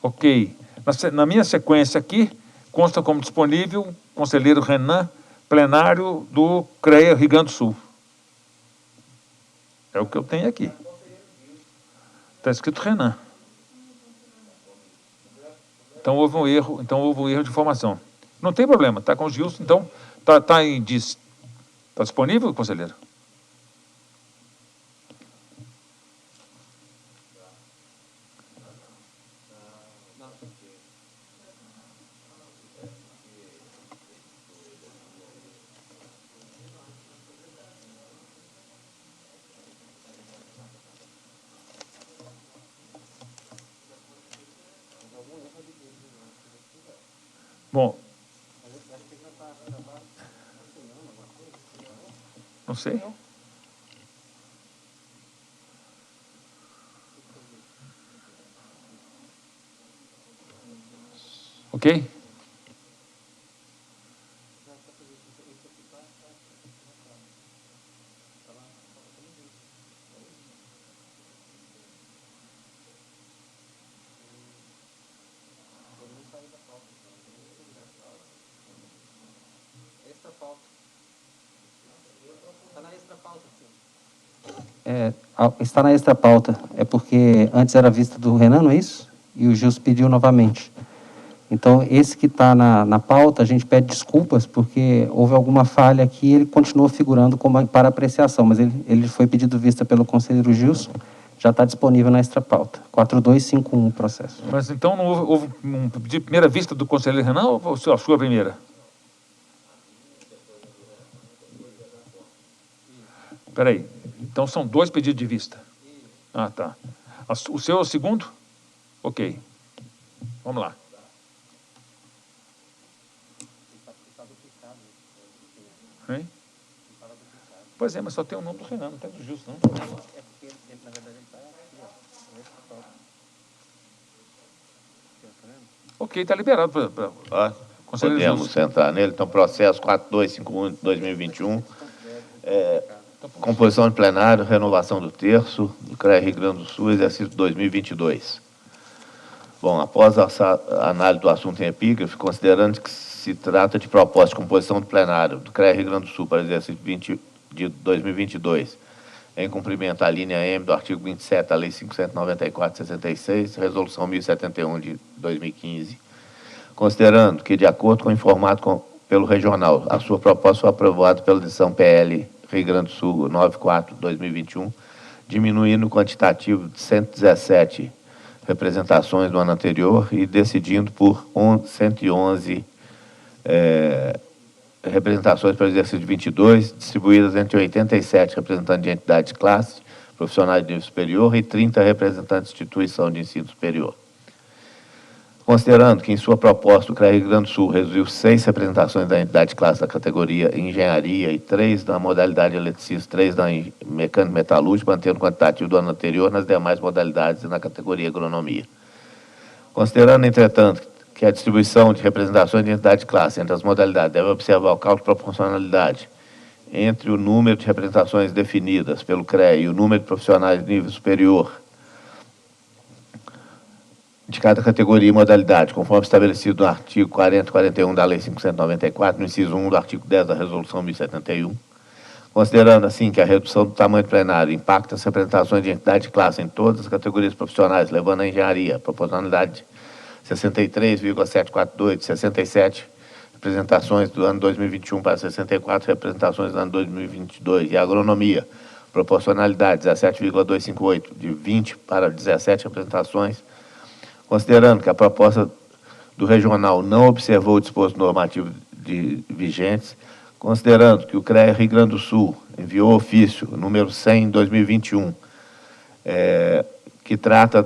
Ok. Na minha sequência aqui, consta como disponível conselheiro Renan, plenário do CREA Rio Grande do Sul. É o que eu tenho aqui. Está escrito Renan. Então houve um erro, de informação. Não tem problema, está com o Gilson, então está disponível, conselheiro? Bom, não sei. Ok? Está na extra pauta. É porque antes era vista do Renan, não é isso? E o Gilson pediu novamente. Então, esse que está na pauta, a gente pede desculpas, porque houve alguma falha aqui e ele continuou figurando para apreciação, mas ele foi pedido vista pelo conselheiro Gilson, já está disponível na extra pauta. 4251 o processo. Mas então não houve um pedido de primeira vista do conselheiro Renan ou a sua primeira? Espera aí. Então são 2 pedidos de vista. Ah, tá. O seu é o segundo? Ok. Vamos lá. Hein? Pois é, mas só tem o nome do Renan, não tem do Gilson, não. É porque, na verdade, ele está aqui, ó. Ok, está liberado para podemos entrar nele. Então, processo 4251 de 2021. Composição de plenário, renovação do terço, do CREA Rio Grande do Sul, exercício 2022. Bom, após a análise do assunto em epígrafe, considerando que se trata de proposta de composição do plenário do CREA Rio Grande do Sul para exercício de 2022, em cumprimento à linha M do artigo 27 da Lei 594/66, Resolução 1071 de 2015, considerando que, de acordo com o informado pelo Regional, a sua proposta foi aprovada pela edição PL Rio Grande do Sul 94/2021, diminuindo o quantitativo de 117 representações do ano anterior e decidindo por 111 representações para o exercício de 22, distribuídas entre 87 representantes de entidades de classe, profissionais de nível superior e 30 representantes de instituição de ensino superior. Considerando que, em sua proposta, o CREA Rio Grande do Sul reduziu 6 representações da entidade de classe da categoria Engenharia e 3 da modalidade Eletricista, 3 da Mecânica Metalúrgica, mantendo o quantitativo do ano anterior nas demais modalidades e na categoria Agronomia. Considerando, entretanto, que a distribuição de representações de entidade de classe entre as modalidades deve observar o cálculo de proporcionalidade entre o número de representações definidas pelo CREA e o número de profissionais de nível superior de cada categoria e modalidade, conforme estabelecido no artigo 40 e 41 da Lei 594, no inciso 1 do artigo 10 da Resolução 1071, considerando, assim, que a redução do tamanho do plenário impacta as representações de entidade de classe em todas as categorias profissionais, levando a engenharia, a proporcionalidade 63,742, de 67 representações do ano 2021 para 64 representações do ano 2022, e a agronomia, proporcionalidade 17,258, de 20 para 17 representações, considerando que a proposta do regional não observou o disposto normativo vigentes, considerando que o CREA Rio Grande do Sul enviou ofício número 100 em 2021, que trata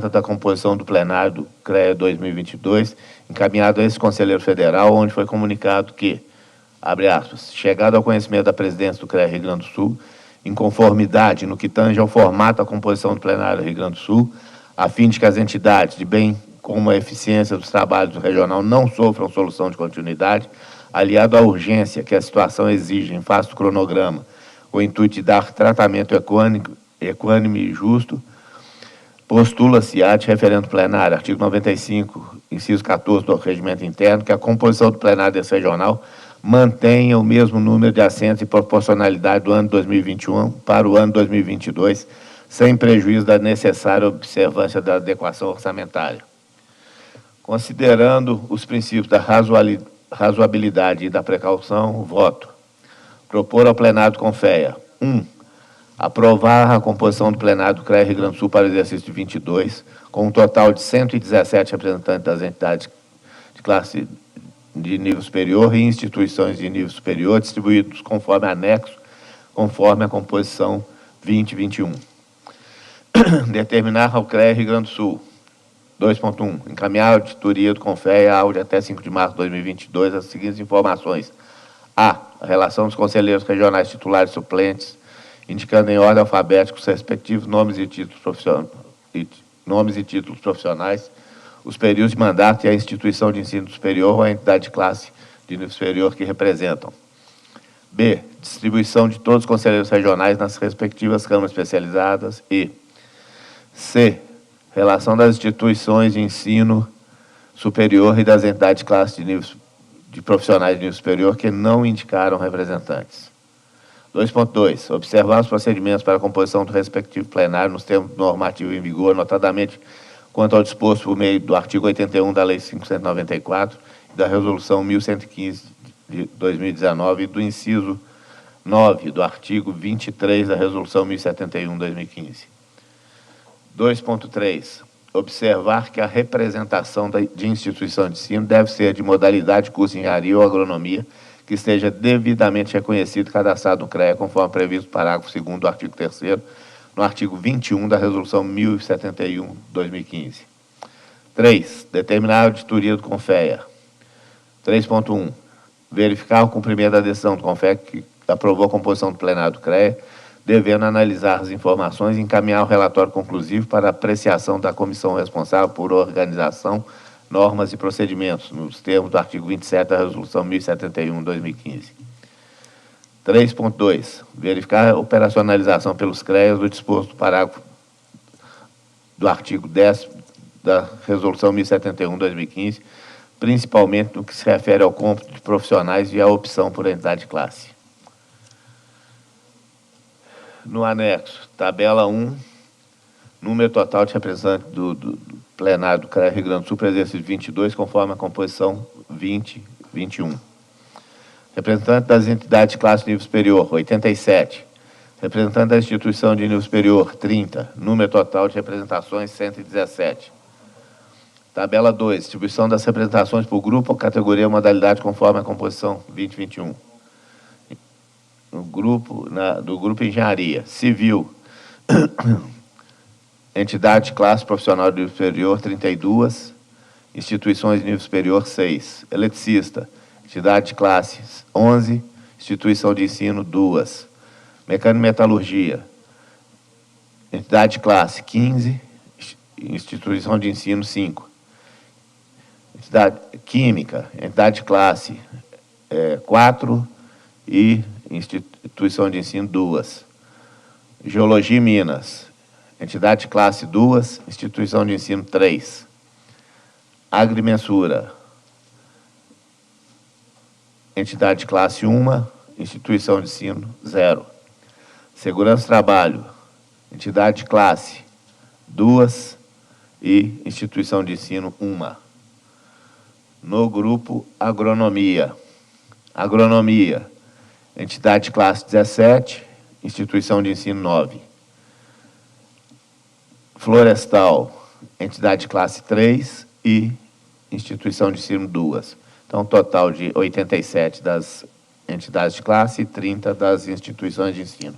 da composição do plenário do CREA 2022, encaminhado a esse conselheiro federal, onde foi comunicado que, abre aspas, chegado ao conhecimento da presidência do CREA Rio Grande do Sul, em conformidade no que tange ao formato da composição do plenário do Rio Grande do Sul, a fim de que as entidades, de bem como a eficiência dos trabalhos do regional, não sofram solução de continuidade, aliado à urgência que a situação exige em face do cronograma, com o intuito de dar tratamento equânime e justo Postula-se ad referendo plenário, artigo 95, inciso 14 do regimento interno, que a composição do plenário desse regional mantenha o mesmo número de assentos e proporcionalidade do ano 2021 para o ano 2022, sem prejuízo da necessária observância da adequação orçamentária. Considerando os princípios da razoabilidade e da precaução, voto. Propor ao plenário do CONFEA: 1. Aprovar a composição do plenário do CREA Rio Grande do Sul para o exercício de 22, com um total de 117 representantes das entidades de classe de nível superior e instituições de nível superior, distribuídos conforme anexo, conforme a composição 2021. Determinar ao CREA Rio Grande do Sul: 2.1. Encaminhar a auditoria do CONFEA áudio até 5 de março de 2022 as seguintes informações. A relação dos conselheiros regionais titulares e suplentes, indicando em ordem alfabética os respectivos nomes e títulos profissionais, os períodos de mandato e a instituição de ensino superior ou a entidade de classe de nível superior que representam. B. Distribuição de todos os conselheiros regionais nas respectivas câmaras especializadas. E C. Relação das instituições de ensino superior e das entidades de classe de profissionais de nível superior que não indicaram representantes. 2.2. Observar os procedimentos para a composição do respectivo plenário nos termos normativo em vigor, notadamente quanto ao disposto por meio do artigo 81 da Lei 594 e da Resolução 1115 de 2019 e do inciso 9 do artigo 23 da Resolução 1071 de 2015. 2.3. Observar que a representação de instituição de ensino deve ser de modalidade curso de engenharia ou agronomia que esteja devidamente reconhecido e cadastrado no CREA, conforme previsto no parágrafo 2º do artigo 3º, no artigo 21 da Resolução 1071 de 2015. 3. Determinar a auditoria do CONFEA. 3.1. Verificar o cumprimento da decisão do CONFEA que aprovou a composição do plenário do CREA, devendo analisar as informações e encaminhar o relatório conclusivo para apreciação da comissão responsável por organização, normas e procedimentos, nos termos do artigo 27 da Resolução 1071 de 2015. 3.2. Verificar a operacionalização pelos CREAs do disposto do parágrafo do artigo 10 da Resolução 1071 de 2015, principalmente no que se refere ao cômputo de profissionais e à opção por entidade de classe. No anexo, tabela 1, número total de representantes do plenário do CREA Rio Grande do Sul para o exercício 22, conforme a composição 2021. Representante das entidades de classe de nível superior, 87. Representante da instituição de nível superior, 30. Número total de representações, 117. Tabela 2, distribuição das representações por grupo, categoria ou modalidade conforme a composição 2021. Do grupo Engenharia, Civil, entidade de classe profissional de nível superior, 32, instituições de nível superior, 6. Eletricista, entidade de classes, 11, instituição de ensino, 2. Mecânico e Metalurgia, entidade de classe, 15, instituição de ensino, 5. Entidade Química, entidade de classe, 4 e instituição de ensino, 2. Geologia e Minas, entidade de classe 2, instituição de ensino 3. Agrimensura, entidade de classe 1, instituição de ensino 0. Segurança e Trabalho, entidade de classe 2 e instituição de ensino 1. No grupo Agronomia, entidade de classe 17, instituição de ensino 9. Florestal, entidade de classe 3 e instituição de ensino 2. Então, total de 87 das entidades de classe e 30 das instituições de ensino.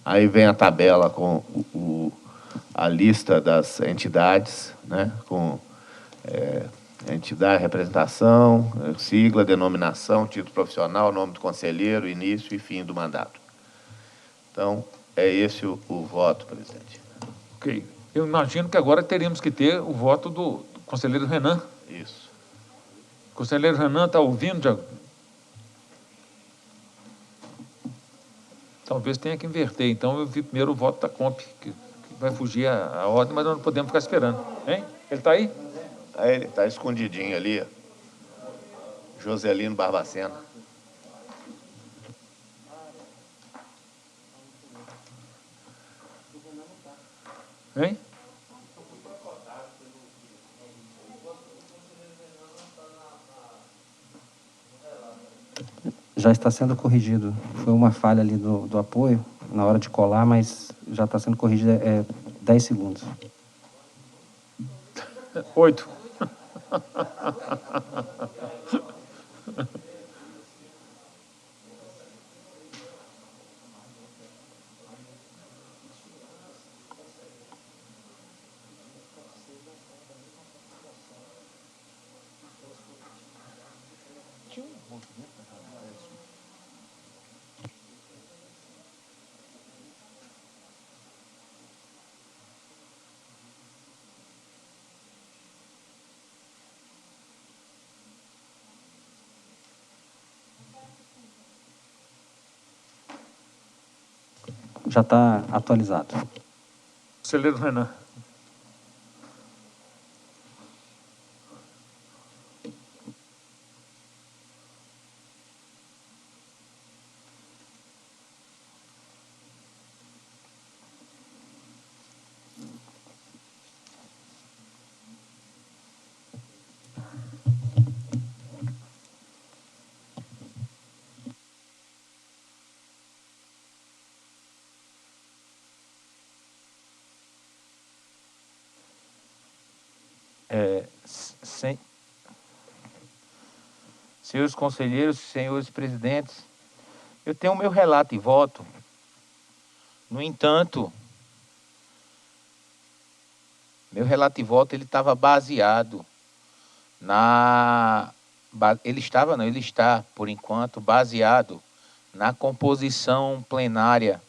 Aí vem a tabela com a lista das entidades, né, com entidade, representação, sigla, denominação, título profissional, nome do conselheiro, início e fim do mandato. Então, é esse o voto, presidente. Ok. Eu imagino que agora teríamos que ter o voto do conselheiro Renan. Isso. O conselheiro Renan está ouvindo? Já? Talvez tenha que inverter. Então, eu vi primeiro o voto da COMP, que vai fugir a ordem, mas nós não podemos ficar esperando. Hein? Ele está aí? Ele está escondidinho ali, ó. Joselino Barbacena. Hein? Já está sendo corrigido. Foi uma falha ali do apoio, na hora de colar, mas já está sendo corrigido, 10 segundos. 8. Já está atualizado. Conselheiro Renan. Senhores conselheiros, senhores presidentes, eu tenho o meu relato e voto. No entanto, meu relato e voto ele estava baseado ele está, por enquanto, baseado na composição plenária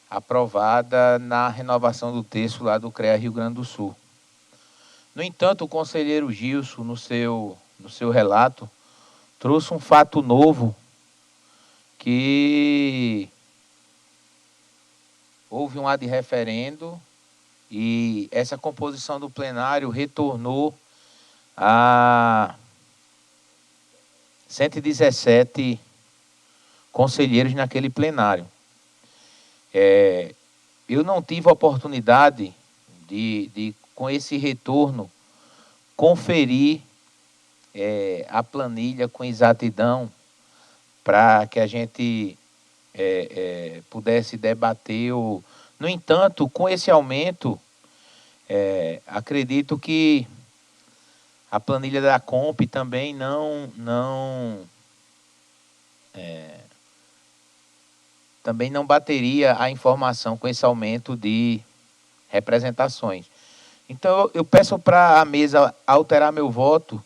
aprovada na renovação do texto lá do CREA Rio Grande do Sul. No entanto, o conselheiro Gilson, no seu relato, trouxe um fato novo, que houve um ad referendo e essa composição do plenário retornou a 117 conselheiros naquele plenário. Eu não tive a oportunidade de com esse retorno, conferir a planilha com exatidão para que a gente pudesse debater. No entanto, com esse aumento, acredito que a planilha da Comp também também não bateria a informação com esse aumento de representações. Então, eu peço para a mesa alterar meu voto,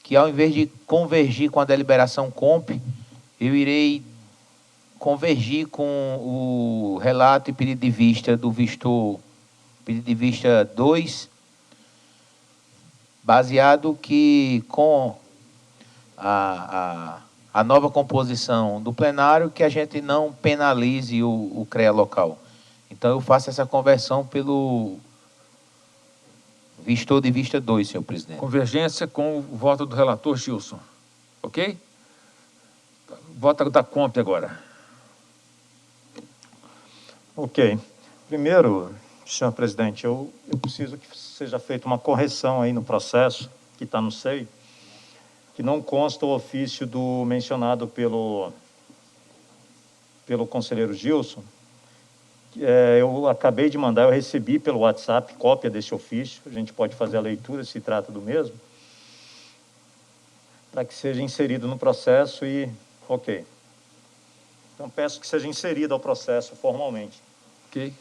que ao invés de convergir com a deliberação Comp, eu irei convergir com o relato e pedido de vista do vistor, pedido de vista 2, baseado que com a nova composição do plenário, que a gente não penalize o CREA local. Então, eu faço essa conversão pelo vistor de vista 2, senhor presidente. Convergência com o voto do relator Gilson. Ok? Voto da Comp agora. Ok. Primeiro, senhor presidente, eu preciso que seja feita uma correção aí no processo, que está no SEI, que não consta o ofício do mencionado pelo conselheiro Gilson. Eu acabei de mandar, eu recebi pelo WhatsApp cópia desse ofício, a gente pode fazer a leitura, se trata do mesmo, para que seja inserido no processo e... Ok. Então, peço que seja inserido ao processo formalmente. Ok.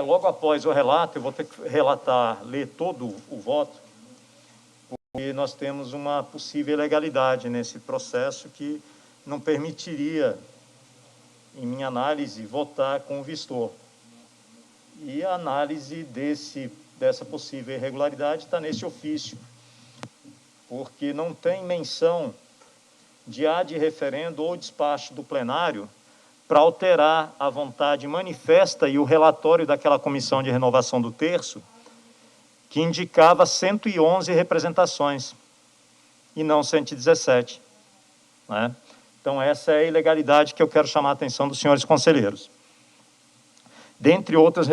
Logo após o relato, eu vou ter que ler todo o voto, porque nós temos uma possível ilegalidade nesse processo que não permitiria, em minha análise, votar com o vistor. E a análise dessa possível irregularidade está nesse ofício, porque não tem menção de ad referendo ou despacho do plenário para alterar a vontade manifesta e o relatório daquela comissão de renovação do terço, que indicava 111 representações, e não 117. Né? Então, essa é a ilegalidade que eu quero chamar a atenção dos senhores conselheiros. Dentre outras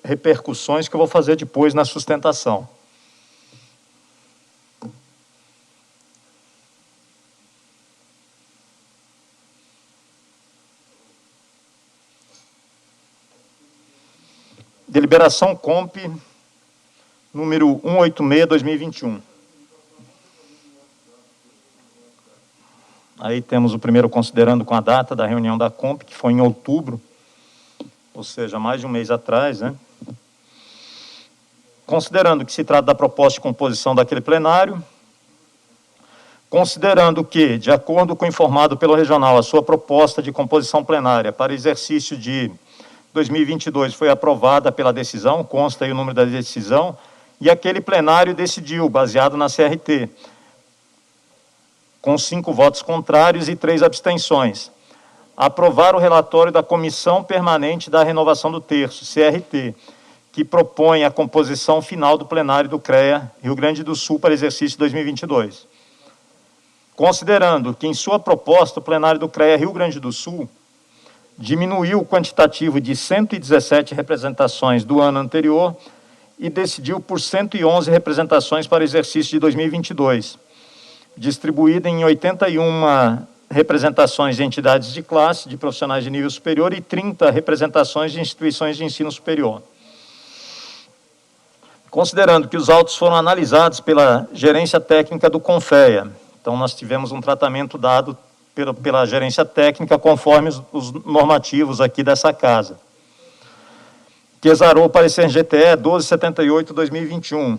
repercussões que eu vou fazer depois na sustentação. Deliberação COMP número 186/2021. Aí temos o primeiro considerando com a data da reunião da COMP, que foi em outubro, ou seja, mais de um mês atrás, né? Considerando que se trata da proposta de composição daquele plenário, considerando que, de acordo com o informado pelo regional, a sua proposta de composição plenária para exercício de 2022 foi aprovada pela decisão, consta aí o número da decisão, e aquele plenário decidiu, baseado na CRT, com 5 votos contrários e 3 abstenções, aprovar o relatório da Comissão Permanente da Renovação do Terço, CRT, que propõe a composição final do plenário do CREA Rio Grande do Sul para exercício 2022. Considerando que, em sua proposta, o plenário do CREA Rio Grande do Sul diminuiu o quantitativo de 117 representações do ano anterior e decidiu por 111 representações para o exercício de 2022, distribuída em 81 representações de entidades de classe, de profissionais de nível superior e 30 representações de instituições de ensino superior. Considerando que os autos foram analisados pela gerência técnica do CONFEA, então nós tivemos um tratamento dado pela gerência técnica conforme os normativos aqui dessa casa, que exarou o parecer GTE 1278/2021,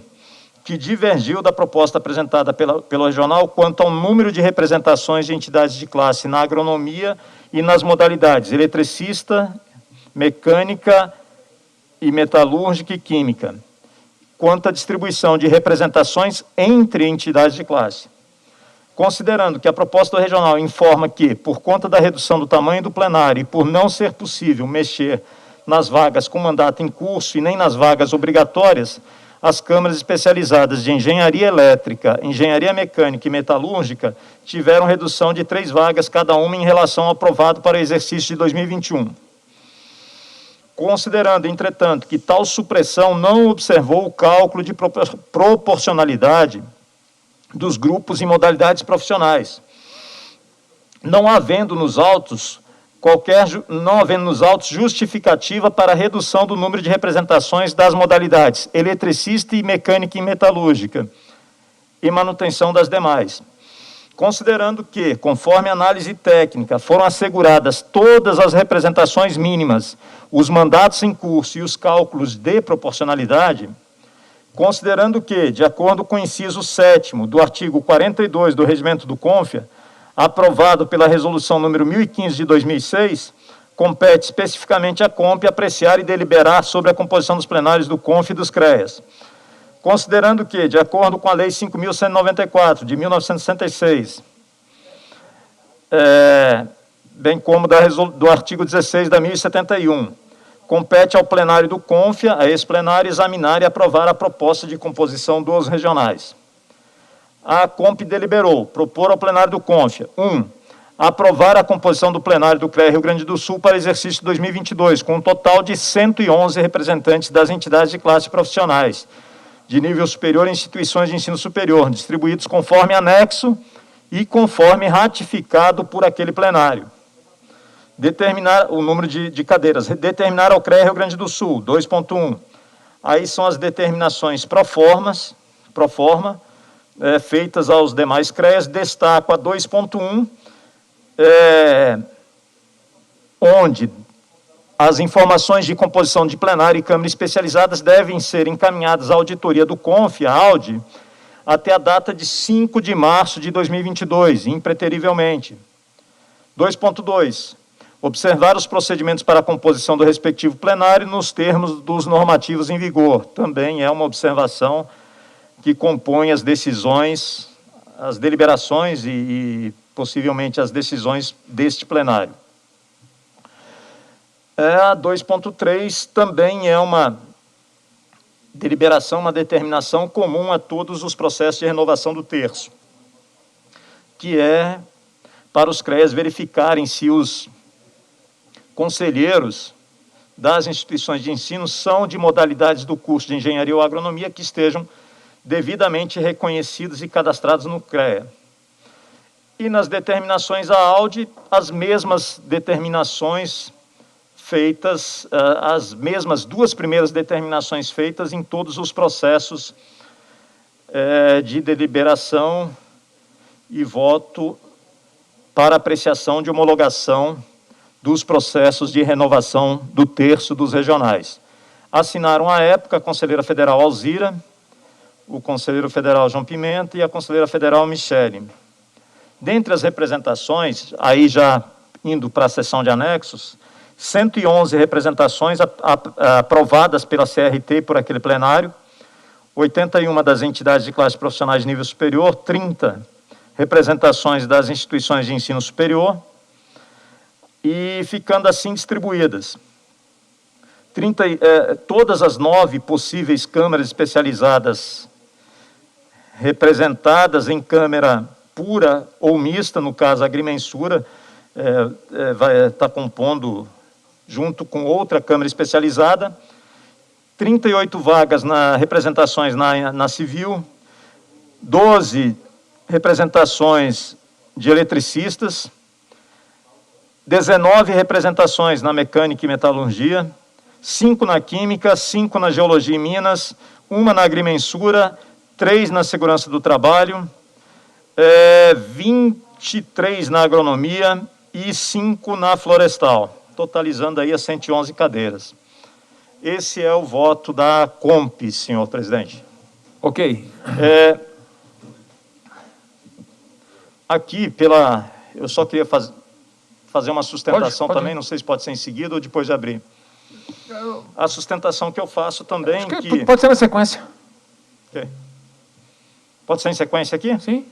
que divergiu da proposta apresentada pelo regional quanto ao número de representações de entidades de classe na agronomia e nas modalidades eletricista, mecânica e metalúrgica e química, quanto à distribuição de representações entre entidades de classe. Considerando que a proposta do regional informa que, por conta da redução do tamanho do plenário e por não ser possível mexer nas vagas com mandato em curso e nem nas vagas obrigatórias, as câmaras especializadas de engenharia elétrica, engenharia mecânica e metalúrgica tiveram redução de 3 vagas cada uma em relação ao aprovado para o exercício de 2021. Considerando, entretanto, que tal supressão não observou o cálculo de proporcionalidade dos grupos e modalidades profissionais, não havendo nos autos justificativa para a redução do número de representações das modalidades eletricista e mecânica e metalúrgica e manutenção das demais. Considerando que, conforme análise técnica, foram asseguradas todas as representações mínimas, os mandatos em curso e os cálculos de proporcionalidade, considerando que, de acordo com o inciso 7º do artigo 42 do Regimento do CONFEA, aprovado pela Resolução número 1015 de 2006, compete especificamente à COMP apreciar e deliberar sobre a composição dos plenários do CONF e dos CREAS. Considerando que, de acordo com a Lei 5.194, de 1966, bem como do artigo 16 da 1071, compete ao plenário do CONFEA, a esse plenário, examinar e aprovar a proposta de composição dos regionais. A COMP deliberou propor ao plenário do CONFEA, 1. Aprovar a composição do plenário do CREA Rio Grande do Sul para exercício de 2022, com um total de 111 representantes das entidades de classe profissionais, de nível superior e instituições de ensino superior, distribuídos conforme anexo e conforme ratificado por aquele plenário. Determinar o número de cadeiras, determinar ao CREA Rio Grande do Sul, 2.1. Aí são as determinações pro forma, feitas aos demais CREAs, destaco a 2.1, onde as informações de composição de plenário e câmara especializadas devem ser encaminhadas à auditoria do CONF, a AUD, até a data de 5 de março de 2022, impreterivelmente. 2.2. Observar os procedimentos para a composição do respectivo plenário nos termos dos normativos em vigor. Também é uma observação que compõe as decisões, as deliberações e possivelmente as decisões deste plenário. A 2.3 também é uma deliberação, uma determinação comum a todos os processos de renovação do terço, que é para os CREAs verificarem se os conselheiros das instituições de ensino são de modalidades do curso de Engenharia ou Agronomia que estejam devidamente reconhecidos e cadastrados no CREA. E nas determinações à AUD, as mesmas determinações feitas, as mesmas duas primeiras determinações feitas em todos os processos de deliberação e voto para apreciação de homologação dos processos de renovação do terço dos regionais. Assinaram à época a conselheira federal Alzira, o conselheiro federal João Pimenta e a conselheira federal Michele. Dentre as representações, aí já indo para a seção de anexos, 111 representações aprovadas pela CRT e por aquele plenário, 81 das entidades de classe profissionais de nível superior, 30 representações das instituições de ensino superior, e ficando assim distribuídas. Todas as 9 possíveis câmaras especializadas representadas em câmara pura ou mista, no caso a agrimensura, vai estar compondo junto com outra câmara especializada, 38 vagas representações na civil, 12 representações de eletricistas, 19 representações na mecânica e metalurgia, 5 na química, 5 na geologia e minas, 1 na agrimensura, 3 na segurança do trabalho, 23 na agronomia e 5 na florestal, totalizando aí as 111 cadeiras. Esse é o voto da COMP, senhor presidente. Ok. Aqui, eu só queria fazer uma sustentação pode também, não sei se pode ser em seguida ou depois de abrir. A sustentação que eu faço também... Pode ser na sequência. Okay. Pode ser em sequência aqui? Sim.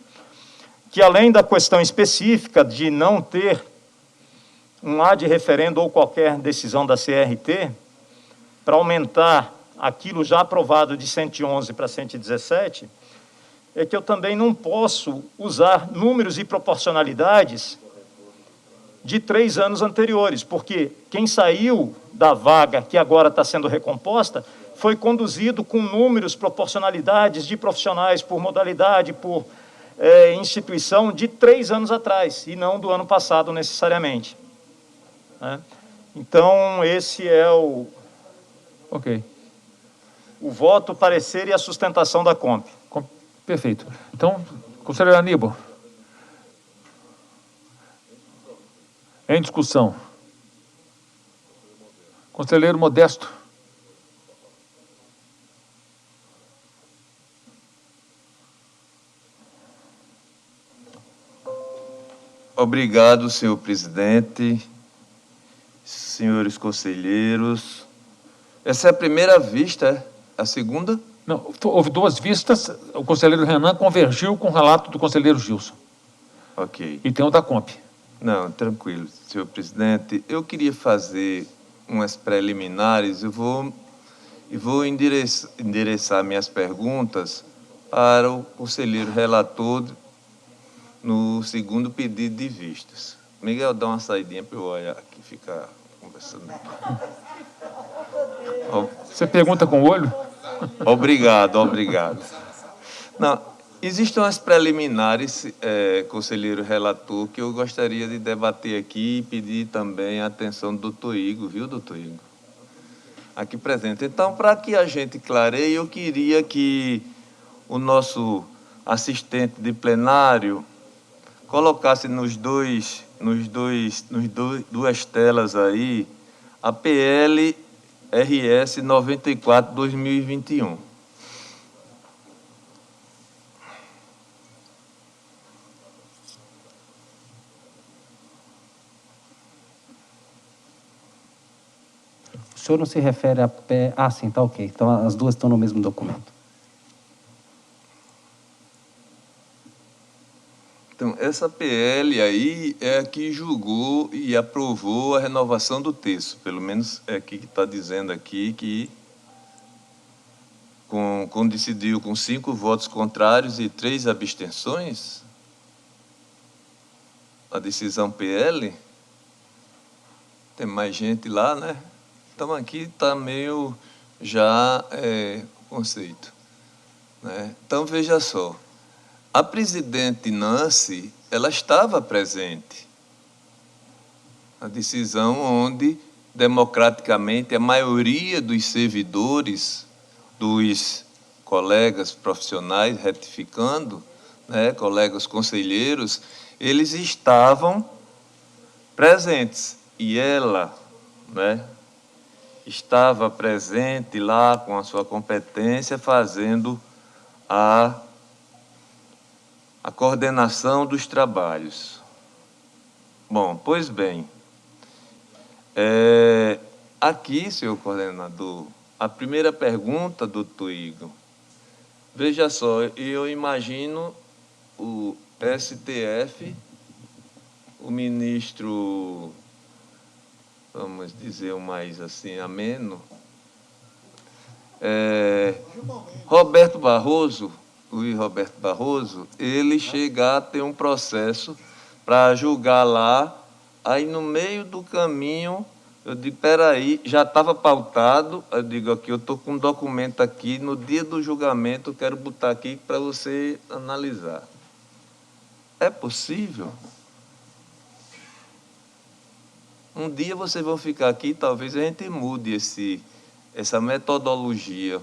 Que além da questão específica de não ter um ad referendo ou qualquer decisão da CRT, para aumentar aquilo já aprovado de 111 para 117, é que eu também não posso usar números e proporcionalidades de 3 anos anteriores, porque quem saiu da vaga que agora está sendo recomposta foi conduzido com números, proporcionalidades de profissionais por modalidade, por instituição de 3 anos atrás, e não do ano passado necessariamente. Né? Então, esse é o voto, o parecer e a sustentação da COMP. Perfeito. Então, conselheiro Aníbal. Em discussão. Conselheiro Modesto. Obrigado, senhor presidente, senhores conselheiros. Essa é a primeira vista, é a segunda? Não, houve 2 vistas, o conselheiro Renan convergiu com o relato do conselheiro Gilson. Ok. E tem o da COMP. Não, tranquilo, senhor presidente. Eu queria fazer umas preliminares, eu vou endereçar minhas perguntas para o conselheiro relator no segundo pedido de vistas. Miguel, dá uma saidinha para eu olhar aqui, ficar conversando. Você pergunta com o olho? Obrigado. Não, existem umas preliminares, conselheiro relator, que eu gostaria de debater aqui e pedir também a atenção do doutor Igor, viu, doutor Igor? Aqui presente. Então, para que a gente clareie, eu queria que o nosso assistente de plenário colocasse duas telas aí, a PL RS 94/2021. O senhor não se refere a... Ah, sim, tá ok. Então, as duas estão no mesmo documento. Então, essa PL aí é a que julgou e aprovou a renovação do texto. Pelo menos é aqui que está dizendo aqui que decidiu com 5 votos contrários e 3 abstenções, a decisão PL, tem mais gente lá, né? Então, aqui está meio já conceito, né? Então, veja só, a presidente Nancy, ela estava presente na decisão onde, democraticamente, a maioria dos servidores, dos colegas profissionais, retificando, né, colegas conselheiros, eles estavam presentes. E ela, né, estava presente lá com a sua competência, fazendo a coordenação dos trabalhos. Bom, pois bem, aqui, senhor coordenador, a primeira pergunta, doutor Igor, veja só, eu imagino o STF, o ministro, vamos dizer o mais assim, ameno, Luiz Roberto Barroso, ele chegar a ter um processo para julgar lá, aí no meio do caminho, eu digo, peraí, já estava pautado, eu digo aqui, eu estou com um documento aqui, no dia do julgamento, eu quero botar aqui para você analisar. É possível? Um dia vocês vão ficar aqui, talvez a gente mude essa metodologia.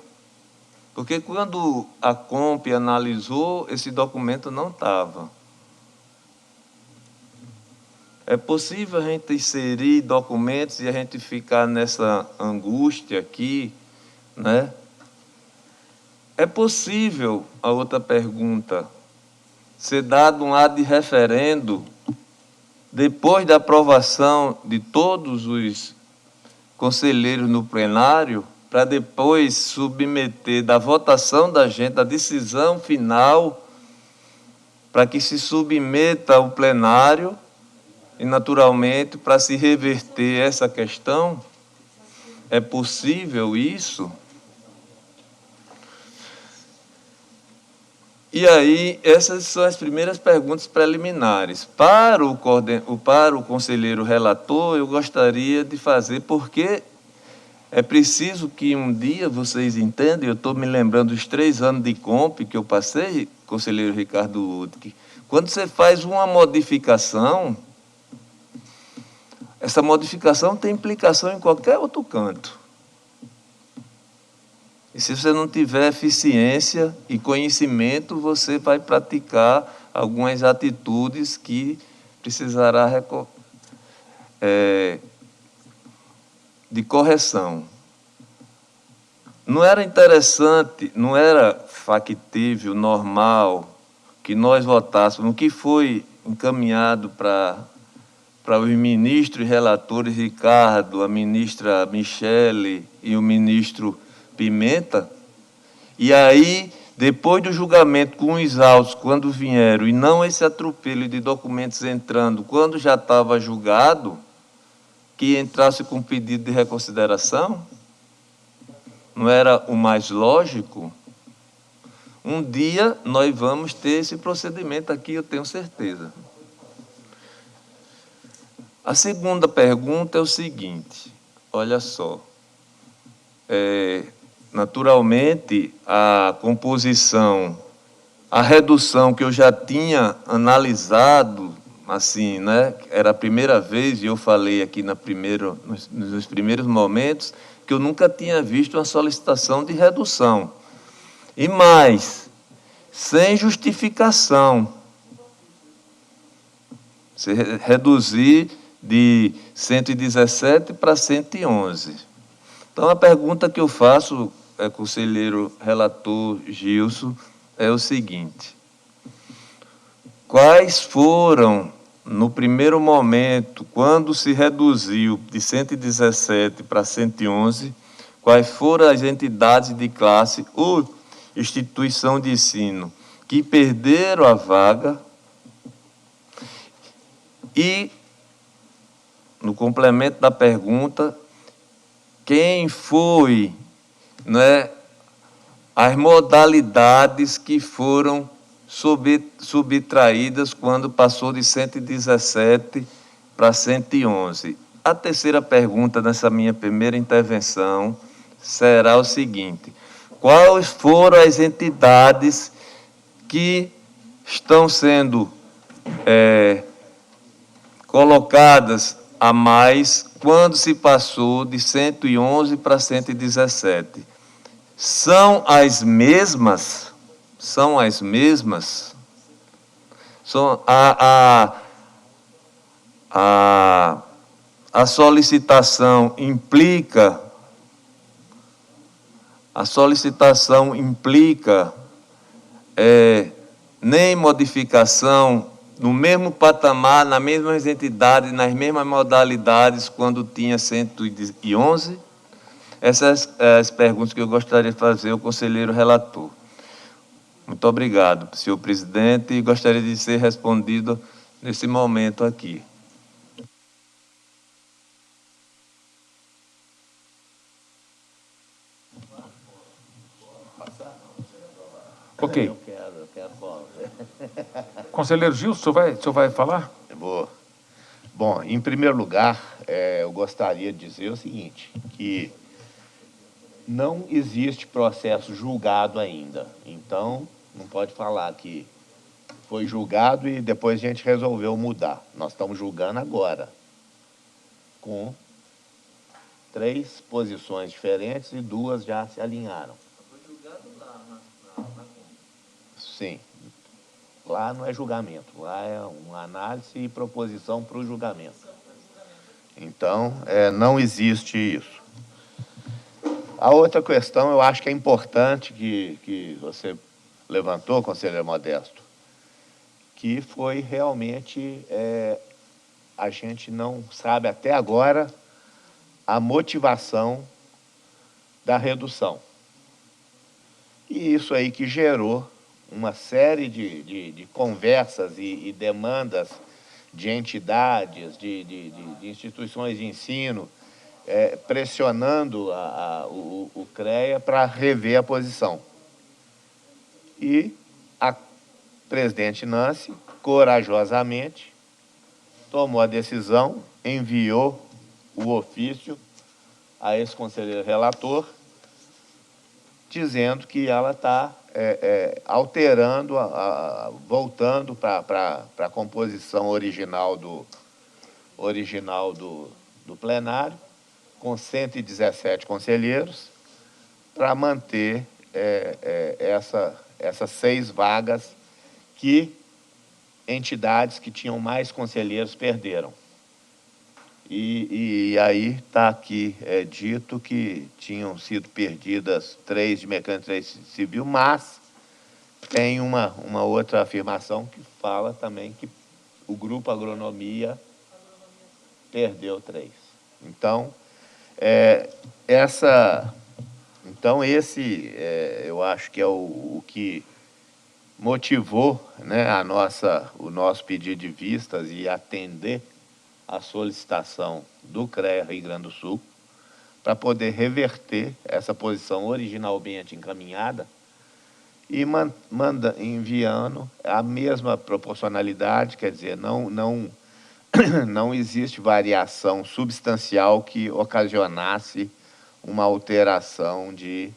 Porque quando a COMP analisou, esse documento não estava. É possível a gente inserir documentos e a gente ficar nessa angústia aqui, né? É possível, a outra pergunta, ser dado um ad referendo depois da aprovação de todos os conselheiros no plenário, para depois submeter da votação da gente, da decisão final, para que se submeta ao plenário e, naturalmente, para se reverter essa questão? É possível isso? E aí, essas são as primeiras perguntas preliminares. Para o conselheiro relator, eu gostaria de fazer, porque é preciso que um dia vocês entendam, eu estou me lembrando dos 3 anos de COMP que eu passei, conselheiro Ricardo Ludwig, quando você faz uma modificação, essa modificação tem implicação em qualquer outro canto. E se você não tiver eficiência e conhecimento, você vai praticar algumas atitudes que precisará de correção. Não era interessante, não era factível, normal, que nós votássemos, o que foi encaminhado para os ministros e relatores Ricardo, a ministra Michele e o ministro Pimenta, e aí, depois do julgamento com os autos, quando vieram, e não esse atropelo de documentos entrando, quando já estava julgado, que entrasse com pedido de reconsideração? Não era o mais lógico? Um dia nós vamos ter esse procedimento aqui, eu tenho certeza. A segunda pergunta é o seguinte, olha só, naturalmente, a composição, a redução que eu já tinha analisado, assim, né, era a primeira vez, e eu falei aqui nos primeiros momentos, que eu nunca tinha visto uma solicitação de redução. E mais, sem justificação. Se reduzir de 117 para 111. Então, a pergunta que eu faço, conselheiro relator Gilson, é o seguinte: quais foram, no primeiro momento, quando se reduziu de 117 para 111, quais foram as entidades de classe ou instituição de ensino que perderam a vaga E, no complemento da pergunta, quem foi, né, as modalidades que foram subtraídas quando passou de 117 para 111. A terceira pergunta nessa minha primeira intervenção será o seguinte: quais foram as entidades que estão sendo colocadas a mais quando se passou de 111 para 117? São as mesmas? São as mesmas? São a solicitação implica nem modificação no mesmo patamar, nas mesmas entidades, nas mesmas modalidades quando tinha 111? Essas são as perguntas que eu gostaria de fazer ao conselheiro relator. Muito obrigado, senhor presidente, e gostaria de ser respondido nesse momento aqui. Ok. Eu quero falar. Conselheiro Gilson, o senhor vai falar? Vou. Bom, em primeiro lugar, eu gostaria de dizer o seguinte, que não existe processo julgado ainda. Então, não pode falar que foi julgado e depois a gente resolveu mudar. Nós estamos julgando agora, com 3 posições diferentes e 2 já se alinharam. Foi julgado lá na Sim. Lá não é julgamento, lá é uma análise e proposição para o julgamento. Então, não existe isso. A outra questão, eu acho que é importante que você levantou, conselheiro Modesto, que foi realmente, a gente não sabe até agora a motivação da redução. E isso aí que gerou uma série de conversas e demandas de entidades, de instituições de ensino, pressionando o CREA para rever a posição. E a presidente Nancy, corajosamente, tomou a decisão, enviou o ofício a esse conselheiro relator, dizendo que ela está alterando, voltando para a composição original do plenário, com 117 conselheiros, para manter essas 6 vagas que entidades que tinham mais conselheiros perderam. E aí está aqui dito que tinham sido perdidas 3 de mecânica e 3 de civil, mas tem uma outra afirmação que fala também que o grupo agronomia perdeu 3. Então, eu acho que é o que motivou, né, o nosso pedido de vistas e atender a solicitação do CREA Rio Grande do Sul para poder reverter essa posição originalmente encaminhada e enviando a mesma proporcionalidade, quer dizer, não existe variação substancial que ocasionasse uma alteração de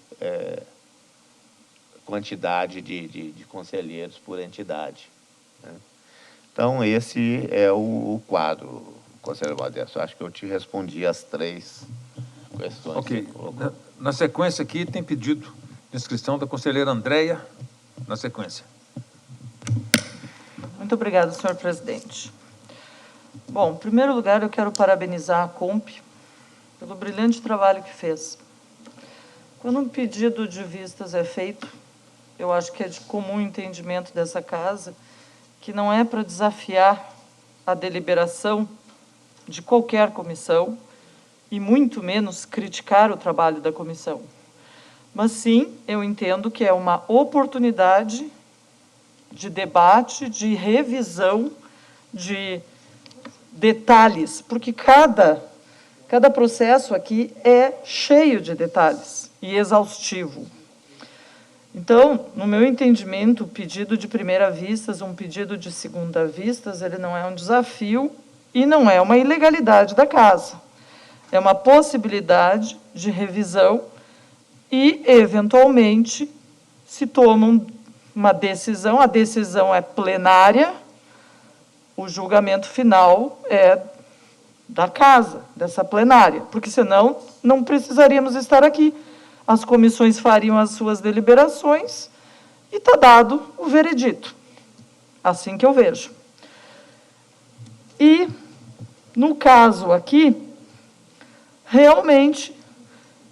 quantidade de conselheiros por entidade, né? Então, esse é o quadro, conselheiro Modesto. Acho que eu te respondi as 3 questões. Ok. Na sequência aqui, tem pedido de inscrição da conselheira Andréia, na sequência. Muito obrigada, senhor presidente. Bom, em primeiro lugar, eu quero parabenizar a COMP pelo brilhante trabalho que fez. Quando um pedido de vistas é feito, eu acho que é de comum entendimento dessa casa que não é para desafiar a deliberação de qualquer comissão e muito menos criticar o trabalho da comissão. Mas sim, eu entendo que é uma oportunidade de debate, de revisão, de detalhes, porque cada processo aqui é cheio de detalhes e exaustivo. Então, no meu entendimento, o pedido de primeira vista, um pedido de segunda vista, ele não é um desafio e não é uma ilegalidade da casa. É uma possibilidade de revisão e, eventualmente, se toma uma decisão, a decisão é plenária, o julgamento final é da casa, dessa plenária, porque senão não precisaríamos estar aqui. As comissões fariam as suas deliberações e está dado o veredito. Assim que eu vejo. E, no caso aqui, realmente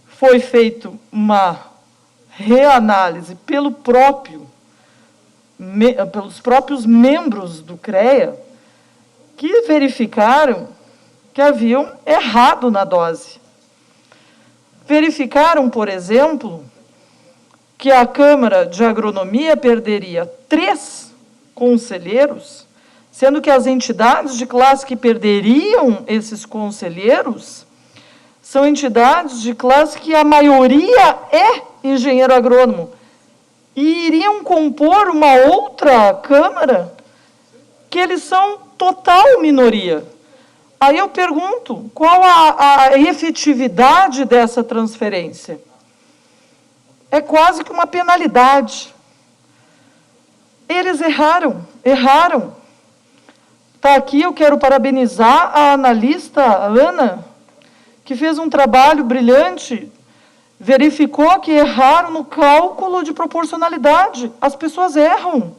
foi feita uma reanálise pelos próprios membros do CREA, que verificaram que haviam errado na dose. Verificaram, por exemplo, que a Câmara de Agronomia perderia 3 conselheiros, sendo que as entidades de classe que perderiam esses conselheiros são entidades de classe que a maioria é engenheiro agrônomo, e iriam compor uma outra Câmara que eles são total minoria. Aí eu pergunto, qual a efetividade dessa transferência? É quase que uma penalidade. Eles erraram. Está aqui, eu quero parabenizar a analista Ana, que fez um trabalho brilhante, verificou que erraram no cálculo de proporcionalidade. As pessoas erram.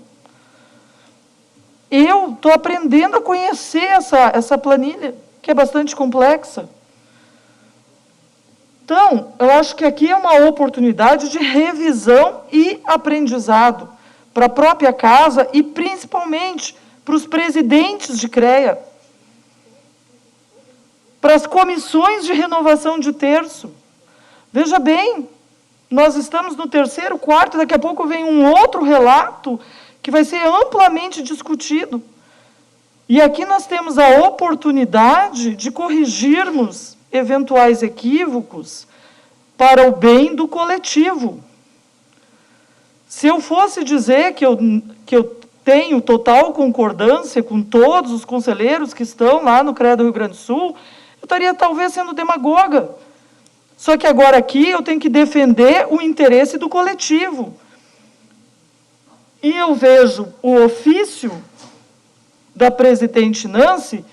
Eu estou aprendendo a conhecer essa planilha, que é bastante complexa. Então, eu acho que aqui é uma oportunidade de revisão e aprendizado para a própria casa e, principalmente, para os presidentes de CREA, para as comissões de renovação de terço. Veja bem, nós estamos no 3º, 4º, daqui a pouco vem um outro relato que vai ser amplamente discutido. E aqui nós temos a oportunidade de corrigirmos eventuais equívocos para o bem do coletivo. Se eu fosse dizer que eu tenho total concordância com todos os conselheiros que estão lá no CREA do Rio Grande do Sul, eu estaria talvez sendo demagoga. Só que agora aqui eu tenho que defender o interesse do coletivo. E eu vejo o ofício da presidente Nancy,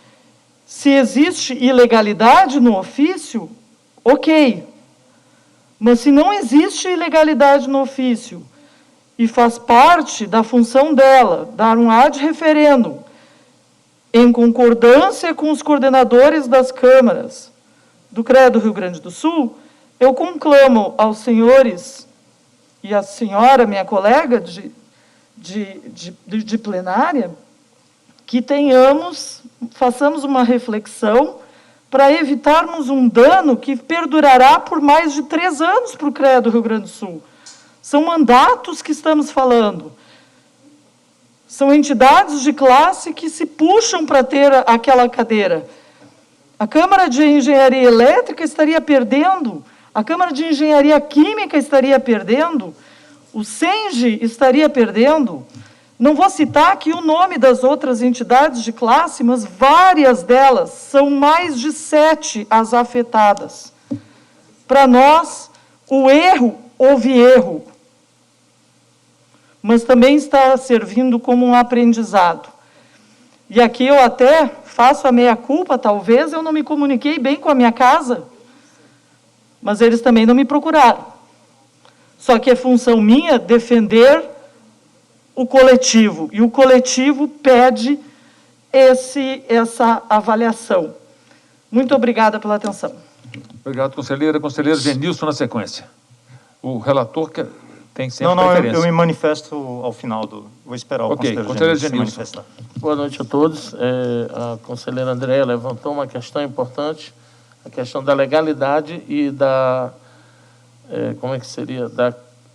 se existe ilegalidade no ofício, ok. Mas se não existe ilegalidade no ofício, e faz parte da função dela dar um ad referendum, em concordância com os coordenadores das câmaras do CREA do Rio Grande do Sul, eu conclamo aos senhores e à senhora, minha colega de plenária, que façamos uma reflexão para evitarmos um dano que perdurará por mais de 3 anos para o CREA do Rio Grande do Sul. São mandatos que estamos falando. São entidades de classe que se puxam para ter aquela cadeira. A Câmara de Engenharia Elétrica estaria perdendo, a Câmara de Engenharia Química estaria perdendo, o SENGE estaria perdendo. Não vou citar aqui o nome das outras entidades de classe, mas várias delas, são mais de 7 as afetadas. Para nós, houve erro, mas também está servindo como um aprendizado. E aqui eu até faço a meia-culpa, talvez eu não me comuniquei bem com a minha casa, mas eles também não me procuraram. Só que é função minha defender o coletivo, e o coletivo pede essa avaliação. Muito obrigada pela atenção. Obrigado, conselheira. Conselheiro Genilson, na sequência. O relator tem sempre Não, preferência. eu me manifesto ao final Vou esperar o conselheiro se Genilson. manifestar. Boa noite a todos. A conselheira Andréa levantou uma questão importante, a questão da legalidade e da... como é que seria?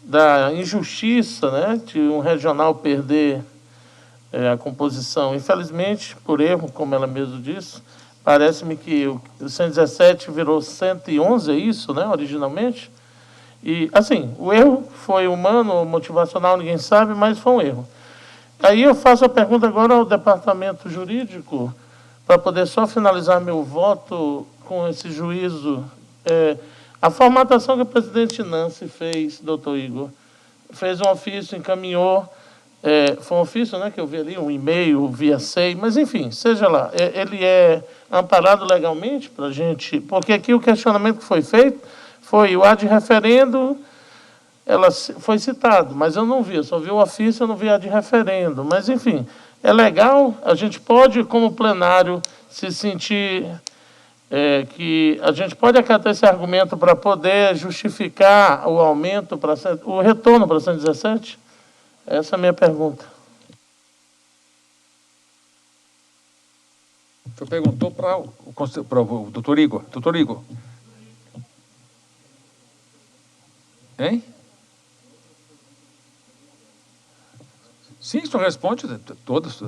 Da injustiça, né, de um regional perder a composição. Infelizmente, por erro, como ela mesmo disse, parece-me que o 117 virou 111, é isso, né, originalmente? E, assim, o erro foi humano, motivacional, ninguém sabe, mas foi um erro. Aí eu faço a pergunta agora ao departamento jurídico, para poder só finalizar meu voto com esse juízo. A formatação que o presidente Nancy fez, doutor Igor, fez um ofício, encaminhou, foi um ofício, né, que eu vi ali, um e-mail via SEI, mas, enfim, seja lá, ele é amparado legalmente para a gente, porque aqui o questionamento que foi feito foi o ad referendo, ela foi citado, mas eu não vi, eu só vi o ofício, eu não vi ad referendo, mas, enfim, é legal, a gente pode, como plenário, se sentir que a gente pode acatar esse argumento para poder justificar o aumento, o retorno para 117? Essa é a minha pergunta. O senhor perguntou para o doutor Igor. Doutor Igor. Hein? Sim, o senhor responde todas.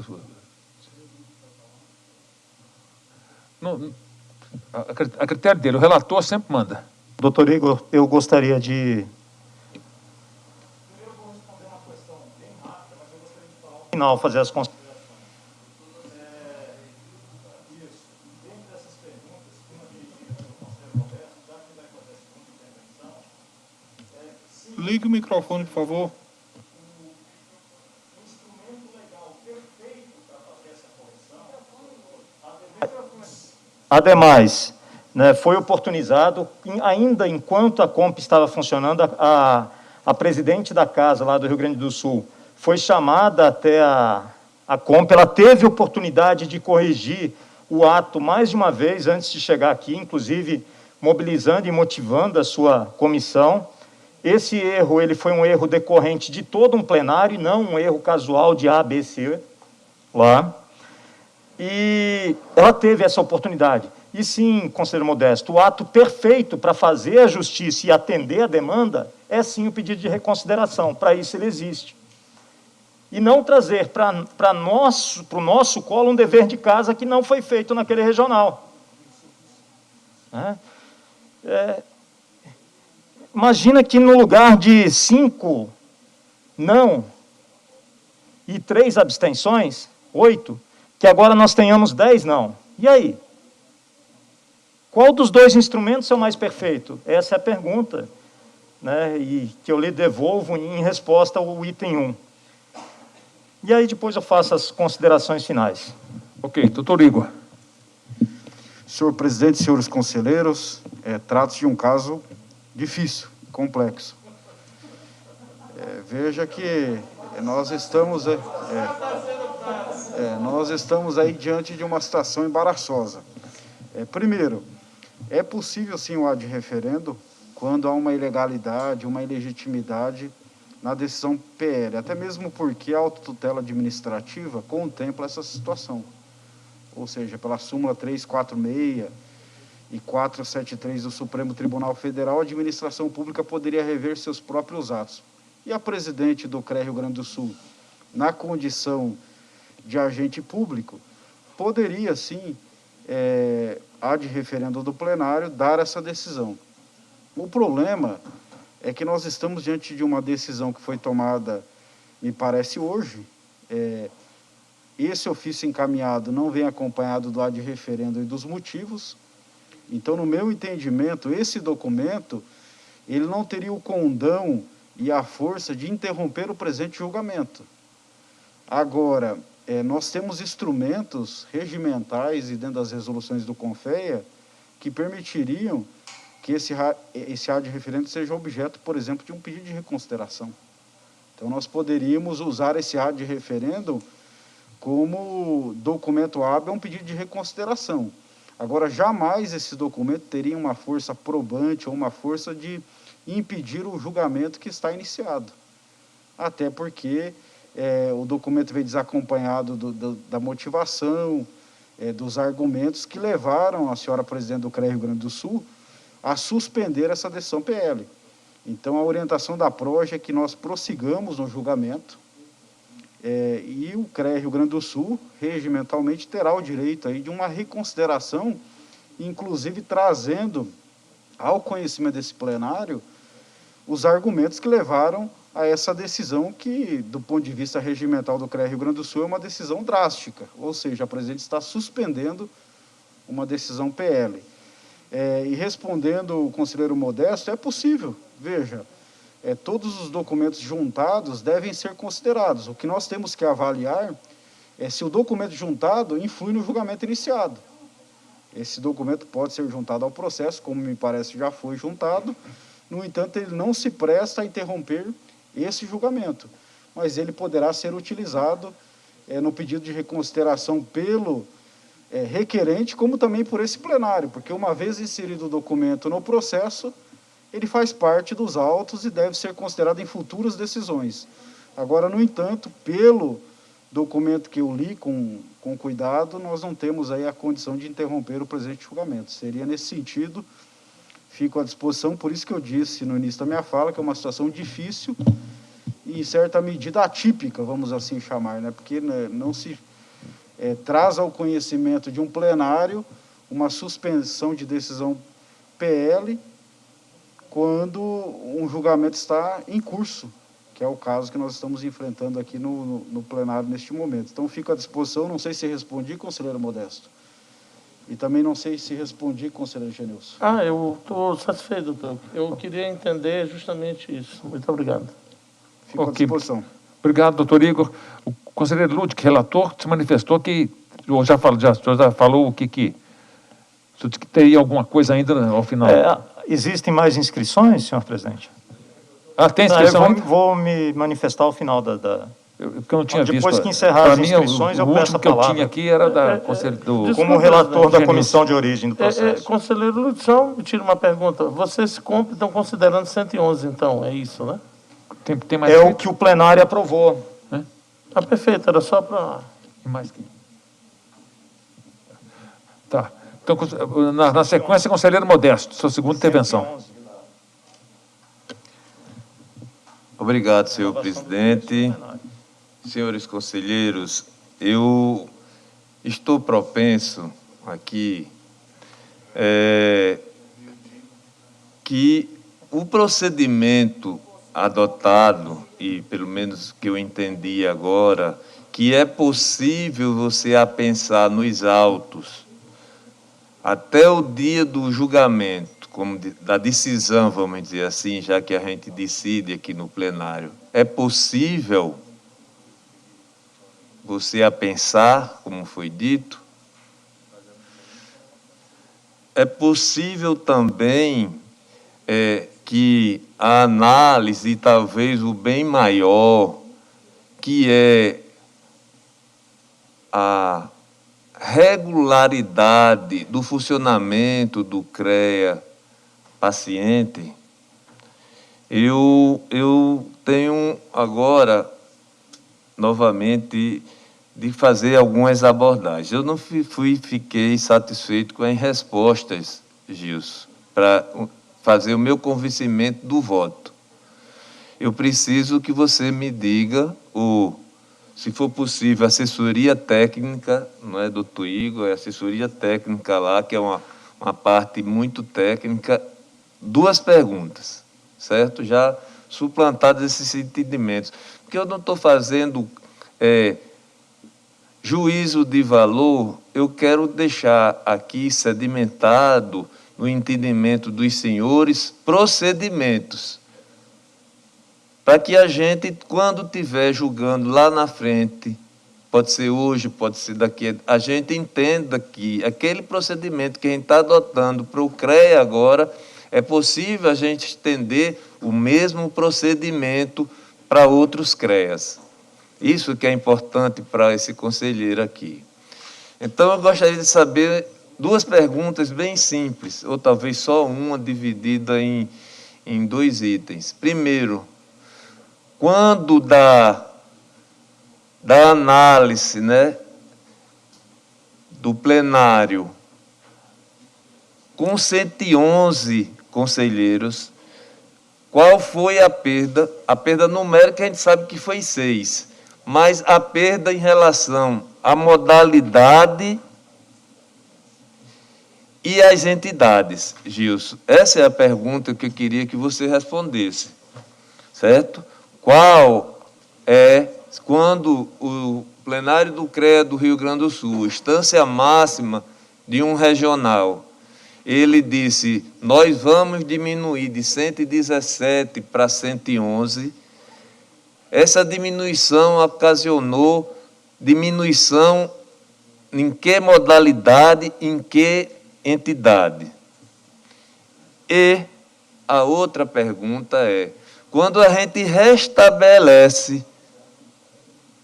A critério dele, o relator sempre manda. Doutor Igor, eu gostaria de... Final, fazer as considerações. Ligue o microfone, por favor. Ademais, né, foi oportunizado, ainda enquanto a COMP estava funcionando, a presidente da casa lá do Rio Grande do Sul foi chamada até a COMP, ela teve oportunidade de corrigir o ato mais de uma vez antes de chegar aqui, inclusive mobilizando e motivando a sua comissão. Esse erro ele foi um erro decorrente de todo um plenário, e não um erro casual de A, B, C, lá. E ela teve essa oportunidade. E sim, conselheiro Modesto, o ato perfeito para fazer a justiça e atender a demanda é sim o pedido de reconsideração. Para isso ele existe. E não trazer para o nosso colo um dever de casa que não foi feito naquele regional. Imagina que no lugar de 5 não e 3 abstenções, 8, que agora nós tenhamos 10 não. E aí? Qual dos dois instrumentos é o mais perfeito? Essa é a pergunta, né? E que eu lhe devolvo em resposta ao item 1. E aí depois eu faço as considerações finais. Ok, doutor Igor. Senhor presidente, senhores conselheiros, trata-se de um caso difícil, complexo. Veja que nós estamos aí diante de uma situação embaraçosa. Primeiro, é possível sim o ad referendo quando há uma ilegalidade, uma ilegitimidade na decisão PL, até mesmo porque a autotutela administrativa contempla essa situação. Ou seja, pela súmula 346 e 473 do Supremo Tribunal Federal, a administração pública poderia rever seus próprios atos. E a presidente do CRE Rio Grande do Sul, na condição de agente público, poderia sim, ad referendo do plenário, dar essa decisão. O problema é que nós estamos diante de uma decisão que foi tomada, me parece, hoje. Esse ofício encaminhado não vem acompanhado do ad referendo e dos motivos. Então, no meu entendimento, esse documento, ele não teria o condão e a força de interromper o presente julgamento. Agora, nós temos instrumentos regimentais e dentro das resoluções do CONFEA que permitiriam que esse ad referendo seja objeto, por exemplo, de um pedido de reconsideração. Então, nós poderíamos usar esse ad referendo como documento hábil a um pedido de reconsideração. Agora, jamais esse documento teria uma força probante ou uma força de impedir o julgamento que está iniciado. Até porque o documento veio desacompanhado da motivação, dos argumentos que levaram a senhora presidente do CRE Rio Grande do Sul a suspender essa decisão PL. Então, a orientação da PROJA é que nós prossigamos no julgamento, E o CREA Rio Grande do Sul, regimentalmente, terá o direito aí de uma reconsideração, inclusive trazendo ao conhecimento desse plenário os argumentos que levaram a essa decisão que, do ponto de vista regimental do CREA Rio Grande do Sul, é uma decisão drástica, ou seja, a presidente está suspendendo uma decisão PL. E respondendo o conselheiro Modesto, é possível, veja, todos os documentos juntados devem ser considerados. O que nós temos que avaliar é se o documento juntado influi no julgamento iniciado. Esse documento pode ser juntado ao processo, como me parece já foi juntado, no entanto, ele não se presta a interromper esse julgamento, mas ele poderá ser utilizado no pedido de reconsideração pelo requerente, como também por esse plenário, porque uma vez inserido o documento no processo, ele faz parte dos autos e deve ser considerado em futuras decisões. Agora, no entanto, pelo documento que eu li com cuidado, nós não temos aí a condição de interromper o presente julgamento. Seria nesse sentido, fico à disposição, por isso que eu disse no início da minha fala, que é uma situação difícil e, em certa medida, atípica, vamos assim chamar, né? Porque não se traz ao conhecimento de um plenário uma suspensão de decisão PL quando um julgamento está em curso, que é o caso que nós estamos enfrentando aqui no plenário neste momento. Então, fico à disposição, não sei se respondi, conselheiro Modesto, e também não sei se respondi, conselheiro Genilson. Eu estou satisfeito, doutor. Eu queria entender justamente isso. Muito obrigado. Fico à disposição. Obrigado, doutor Igor. O conselheiro Ludwig, relator, se manifestou que, o senhor já falou o que teria alguma coisa ainda ao final. Existem mais inscrições, senhor presidente? Tem inscrição? Eu vou me manifestar ao final porque eu não tinha Depois visto. que encerrar as Para mim, inscrições, eu peço a que eu palavra. tinha aqui era da conselheiro Como relator da comissão de origem do processo. Conselheiro Ludwig, só me tira uma pergunta. Vocês estão considerando 111, então, é isso, né? Tem mais o que o plenário aprovou. Perfeito, era só para... Mais que... Tá. Então, na sequência, conselheiro Modesto, sua segunda intervenção. Obrigado, senhor presidente. Senhores conselheiros, eu estou propenso aqui que o procedimento adotado, e pelo menos que eu entendi agora, que é possível você pensar nos autos até o dia do julgamento, como da decisão, vamos dizer assim, já que a gente decide aqui no plenário, é possível você pensar, como foi dito, é possível também que a análise, e talvez o bem maior, que é a regularidade do funcionamento do CREA paciente, eu tenho agora, novamente, de fazer algumas abordagens. Eu não fiquei satisfeito com as respostas, Gilson, para fazer o meu convencimento do voto. Eu preciso que você me diga, se for possível, assessoria técnica, não é, doutor Igor, é assessoria técnica lá, que é uma parte muito técnica, 2 perguntas, certo? Já suplantados esses entendimentos. Porque eu não estou fazendo juízo de valor, eu quero deixar aqui sedimentado no entendimento dos senhores procedimentos, para que a gente, quando estiver julgando lá na frente, pode ser hoje, pode ser daqui, a gente entenda que aquele procedimento que a gente está adotando para o CREA agora, é possível a gente estender o mesmo procedimento para outros CREAs. Isso que é importante para esse conselheiro aqui. Então, eu gostaria de saber 2 perguntas bem simples, ou talvez só uma dividida em 2 itens. Primeiro, quando da análise, né, do plenário, com 111 conselheiros, qual foi a perda? A perda numérica a gente sabe que foi 6, mas a perda em relação à modalidade e às entidades, Gilson. Essa é a pergunta que eu queria que você respondesse, certo? Qual é, quando o plenário do CREA do Rio Grande do Sul, instância máxima de um regional, ele disse, nós vamos diminuir de 117 para 111, essa diminuição ocasionou diminuição em que modalidade, em que entidade? E a outra pergunta é, quando a gente restabelece,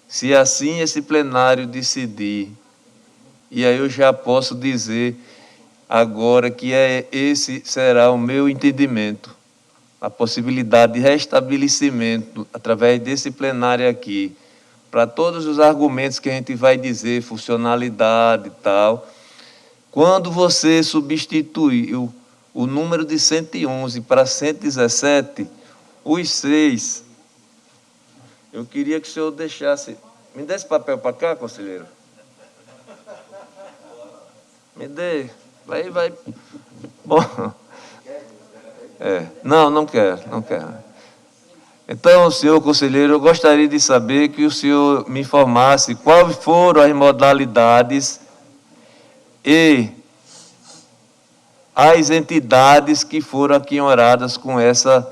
se assim esse plenário decidir, e aí eu já posso dizer agora que esse será o meu entendimento, a possibilidade de restabelecimento através desse plenário aqui, para todos os argumentos que a gente vai dizer, funcionalidade e tal, quando você substituiu o número de 111 para 117, os 6, eu queria que o senhor deixasse... Me dê esse papel para cá, conselheiro. Me dê. Vai. Bom... Não quero. Então, senhor conselheiro, eu gostaria de saber que o senhor me informasse quais foram as modalidades e as entidades que foram aquinhoradas com essa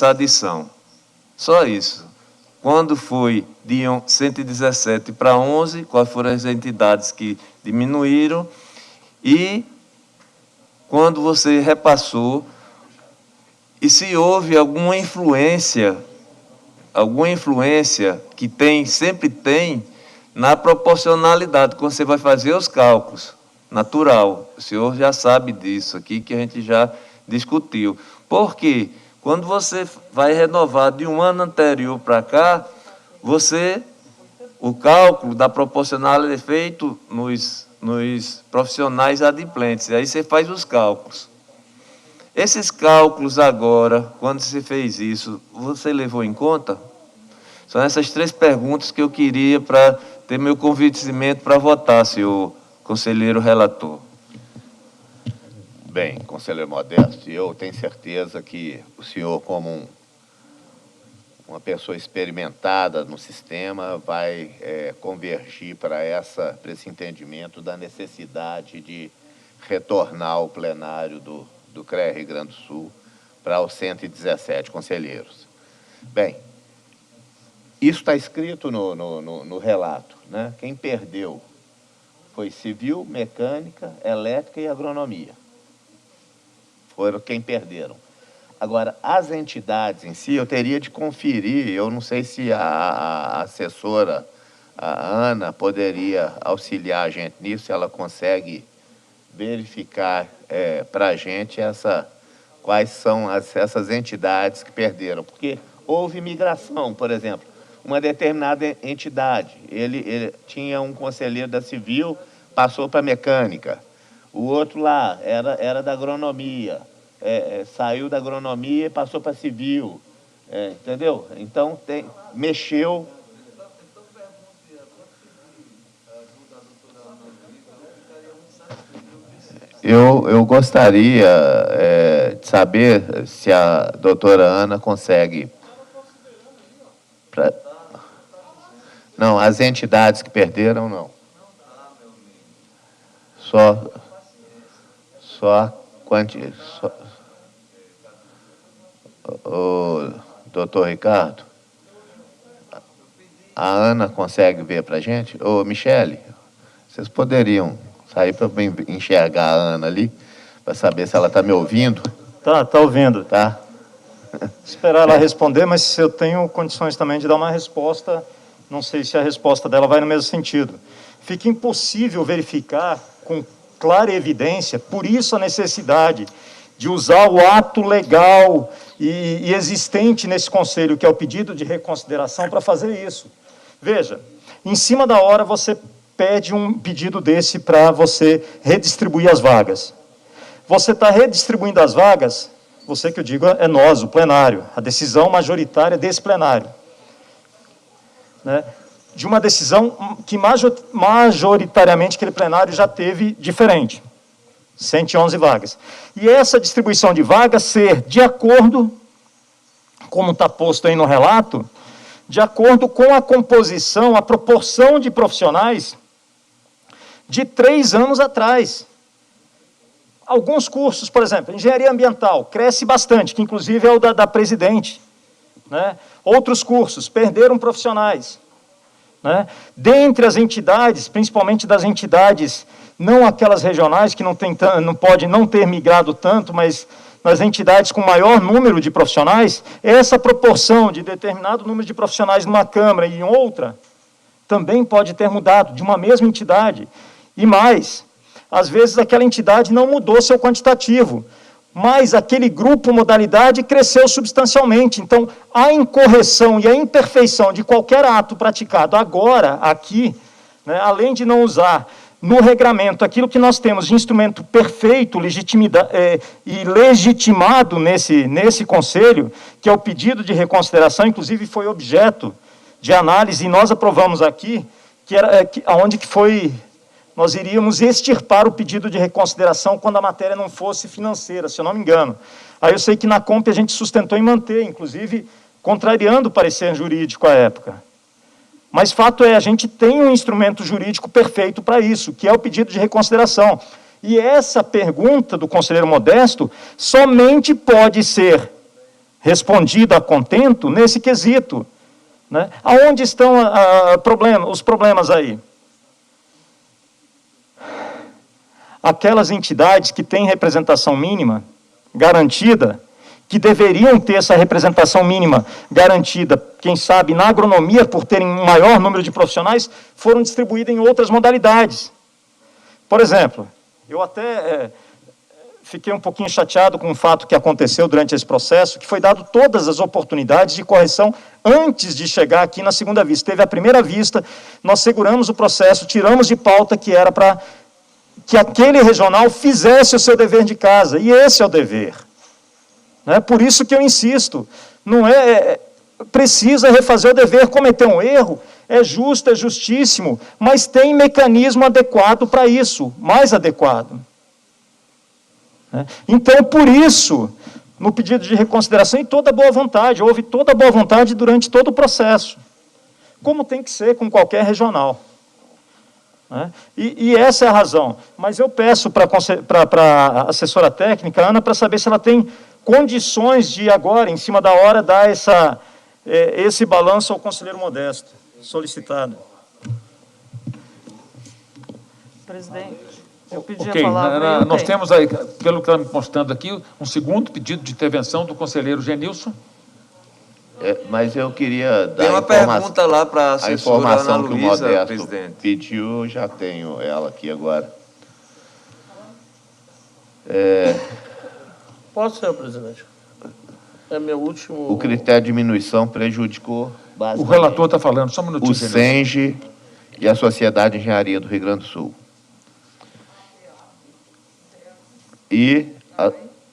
adição. Só isso. Quando foi de 117 para 11, quais foram as entidades que diminuíram e quando você repassou, e se houve alguma influência que tem, sempre tem, na proporcionalidade, quando você vai fazer os cálculos, natural. O senhor já sabe disso aqui, que a gente já discutiu. Porque quando você vai renovar de um ano anterior para cá, o cálculo da proporcionalidade é feito nos profissionais adimplentes, aí você faz os cálculos. Esses cálculos agora, quando você fez isso, você levou em conta? São essas 3 perguntas que eu queria para ter meu convencimento para votar, senhor conselheiro relator. Bem, conselheiro Modesto, eu tenho certeza que o senhor, como uma pessoa experimentada no sistema, vai convergir para esse entendimento da necessidade de retornar ao plenário do CREA Rio Grande do Sul para os 117 conselheiros. Bem, isso está escrito no relato, né? Quem perdeu foi civil, mecânica, elétrica e agronomia. Foram quem perderam. Agora, as entidades em si, eu teria de conferir, eu não sei se a assessora, a Ana, poderia auxiliar a gente nisso, se ela consegue verificar para a gente quais são essas entidades que perderam. Porque houve migração, por exemplo, uma determinada entidade, ele tinha um conselheiro da civil, passou para mecânica, o outro lá era da agronomia, saiu da agronomia e passou para civil, entendeu? Então, mexeu. Eu gostaria de saber se a doutora Ana consegue... Não, as entidades que perderam, não. O doutor Ricardo, a Ana consegue ver para a gente? Ô, Michele, vocês poderiam sair para enxergar a Ana ali, para saber se ela está me ouvindo? Tá ouvindo. Tá. Esperar ela responder, mas eu tenho condições também de dar uma resposta, não sei se a resposta dela vai no mesmo sentido. Fica impossível verificar com clara evidência, por isso a necessidade de usar o ato legal e existente nesse conselho, que é o pedido de reconsideração, para fazer isso. Veja, em cima da hora você pede um pedido desse para você redistribuir as vagas. Você está redistribuindo as vagas, você que eu digo é nós, o plenário, a decisão majoritária desse plenário. né, de uma decisão que majoritariamente aquele plenário já teve diferente. 111 vagas. E essa distribuição de vagas ser de acordo, como está posto aí no relato, de acordo com a composição, a proporção de profissionais de 3 anos atrás. Alguns cursos, por exemplo, engenharia ambiental, cresce bastante, que inclusive é o da presidente, né? Outros cursos perderam profissionais, né? Dentre as entidades, principalmente das entidades, não aquelas regionais que não pode não ter migrado tanto, mas nas entidades com maior número de profissionais, essa proporção de determinado número de profissionais numa Câmara e em outra, também pode ter mudado, de uma mesma entidade. E mais, às vezes aquela entidade não mudou seu quantitativo, mas aquele grupo, modalidade, cresceu substancialmente. Então, a incorreção e a imperfeição de qualquer ato praticado agora, aqui, né, além de não usar no regramento aquilo que nós temos de instrumento perfeito e legitimado nesse conselho, que é o pedido de reconsideração, inclusive foi objeto de análise, e nós aprovamos aqui, nós iríamos extirpar o pedido de reconsideração quando a matéria não fosse financeira, se eu não me engano. Aí eu sei que na COMP a gente sustentou em manter, inclusive contrariando o parecer jurídico à época. Mas fato é, a gente tem um instrumento jurídico perfeito para isso, que é o pedido de reconsideração. E essa pergunta do conselheiro Modesto somente pode ser respondida a contento nesse quesito, né? Aonde estão os problemas aí? Aquelas entidades que têm representação mínima garantida, que deveriam ter essa representação mínima garantida, quem sabe, na agronomia, por terem um maior número de profissionais, foram distribuídas em outras modalidades. Por exemplo, eu até fiquei um pouquinho chateado com o fato que aconteceu durante esse processo, que foi dado todas as oportunidades de correção antes de chegar aqui na segunda vista. Teve a primeira vista, nós seguramos o processo, tiramos de pauta que era para que aquele regional fizesse o seu dever de casa, e esse é o dever. Por isso que eu insisto, não precisa refazer o dever, cometer um erro, é justo, é justíssimo, mas tem mecanismo adequado para isso, mais adequado. Então, por isso, no pedido de reconsideração, e toda boa vontade, houve toda boa vontade durante todo o processo, como tem que ser com qualquer regional. E essa é a razão. Mas eu peço para a assessora técnica, Ana, para saber se ela tem condições de agora, em cima da hora, dar esse balanço ao conselheiro Modesto, solicitado. Presidente, eu pedi Ok, a palavra. nós temos aí, pelo que está me mostrando aqui, um segundo pedido de intervenção do conselheiro Genilson. Mas eu queria dar tem uma pergunta lá para a assessora Ana Luísa, que o Modesto presidente pediu, já tenho ela aqui agora. Posso, senhor presidente? É meu último... O critério de diminuição prejudicou O relator está falando, só um minutinho. o SENGE e a Sociedade de Engenharia do Rio Grande do Sul. E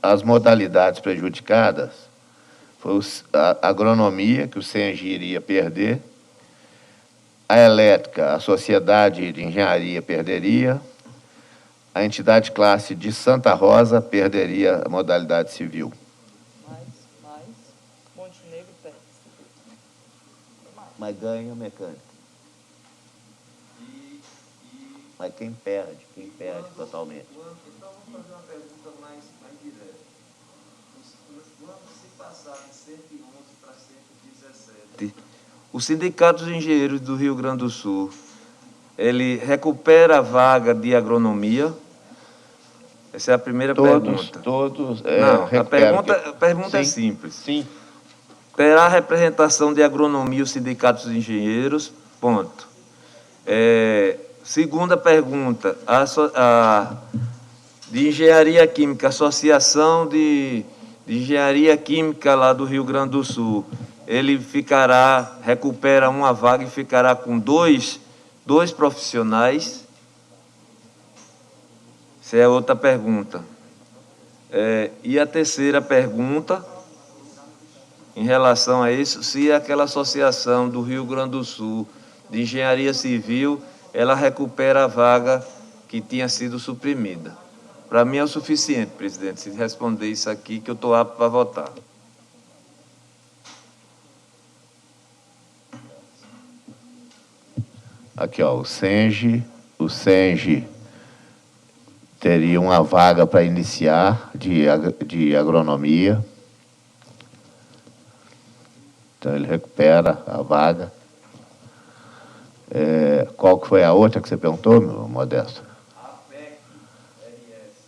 as modalidades prejudicadas foi a agronomia, que o SENGE iria perder, a elétrica, a Sociedade de Engenharia perderia, a entidade classe de Santa Rosa perderia a modalidade civil. Montenegro perde. Mas ganha a mecânica. Mas quem perde totalmente. Então, vamos fazer uma pergunta mais direta. Quando se passar de 111 para 117, o Sindicato dos Engenheiros do Rio Grande do Sul, ele recupera a vaga de agronomia? Essa é a primeira pergunta. Todos Não, a pergunta é simples. Sim. Terá representação de agronomia o Sindicato dos Engenheiros? Ponto. Segunda pergunta, de Engenharia Química, Associação de Engenharia Química lá do Rio Grande do Sul, ele recupera uma vaga e ficará com dois profissionais? Essa é outra pergunta. E a terceira pergunta, em relação a isso, se aquela associação do Rio Grande do Sul de engenharia civil, ela recupera a vaga que tinha sido suprimida. Para mim é o suficiente, presidente, se responder isso aqui, que eu estou apto para votar. Aqui, ó, o Senge teria uma vaga para iniciar de agronomia. Então, ele recupera a vaga. Qual que foi a outra que você perguntou, meu Modesto?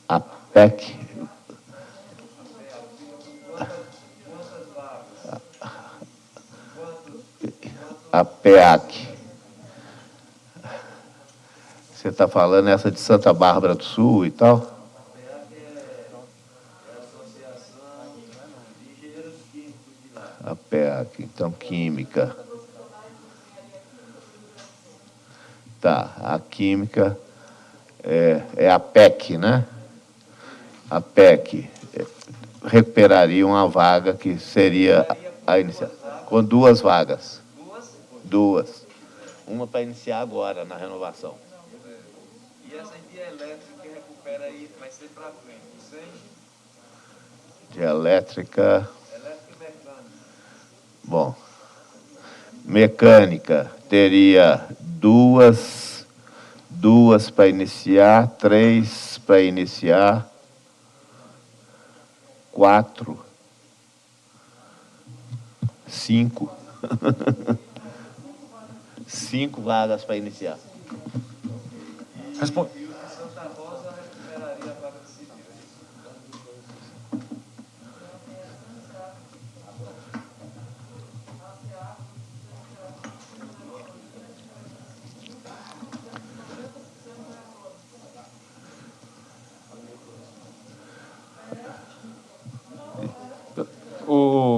A PEC. A PEAC. Você está falando essa de Santa Bárbara do Sul e tal? A PEAC é a Associação de Engenheiros Químicos de lá. A PEAC, então, química. Tá, a química é a PEC, né? A PEC recuperaria uma vaga que seria a iniciar, com 2 vagas. Duas. Uma para iniciar agora, na renovação. E essa de elétrica que recupera aí vai ser para frente, sem De elétrica. elétrica e mecânica. Bom, mecânica teria duas para iniciar, 3 para iniciar, 4, 5. 5 vagas para iniciar. Responde. E o de Santa Rosa recuperaria a vaga de civil.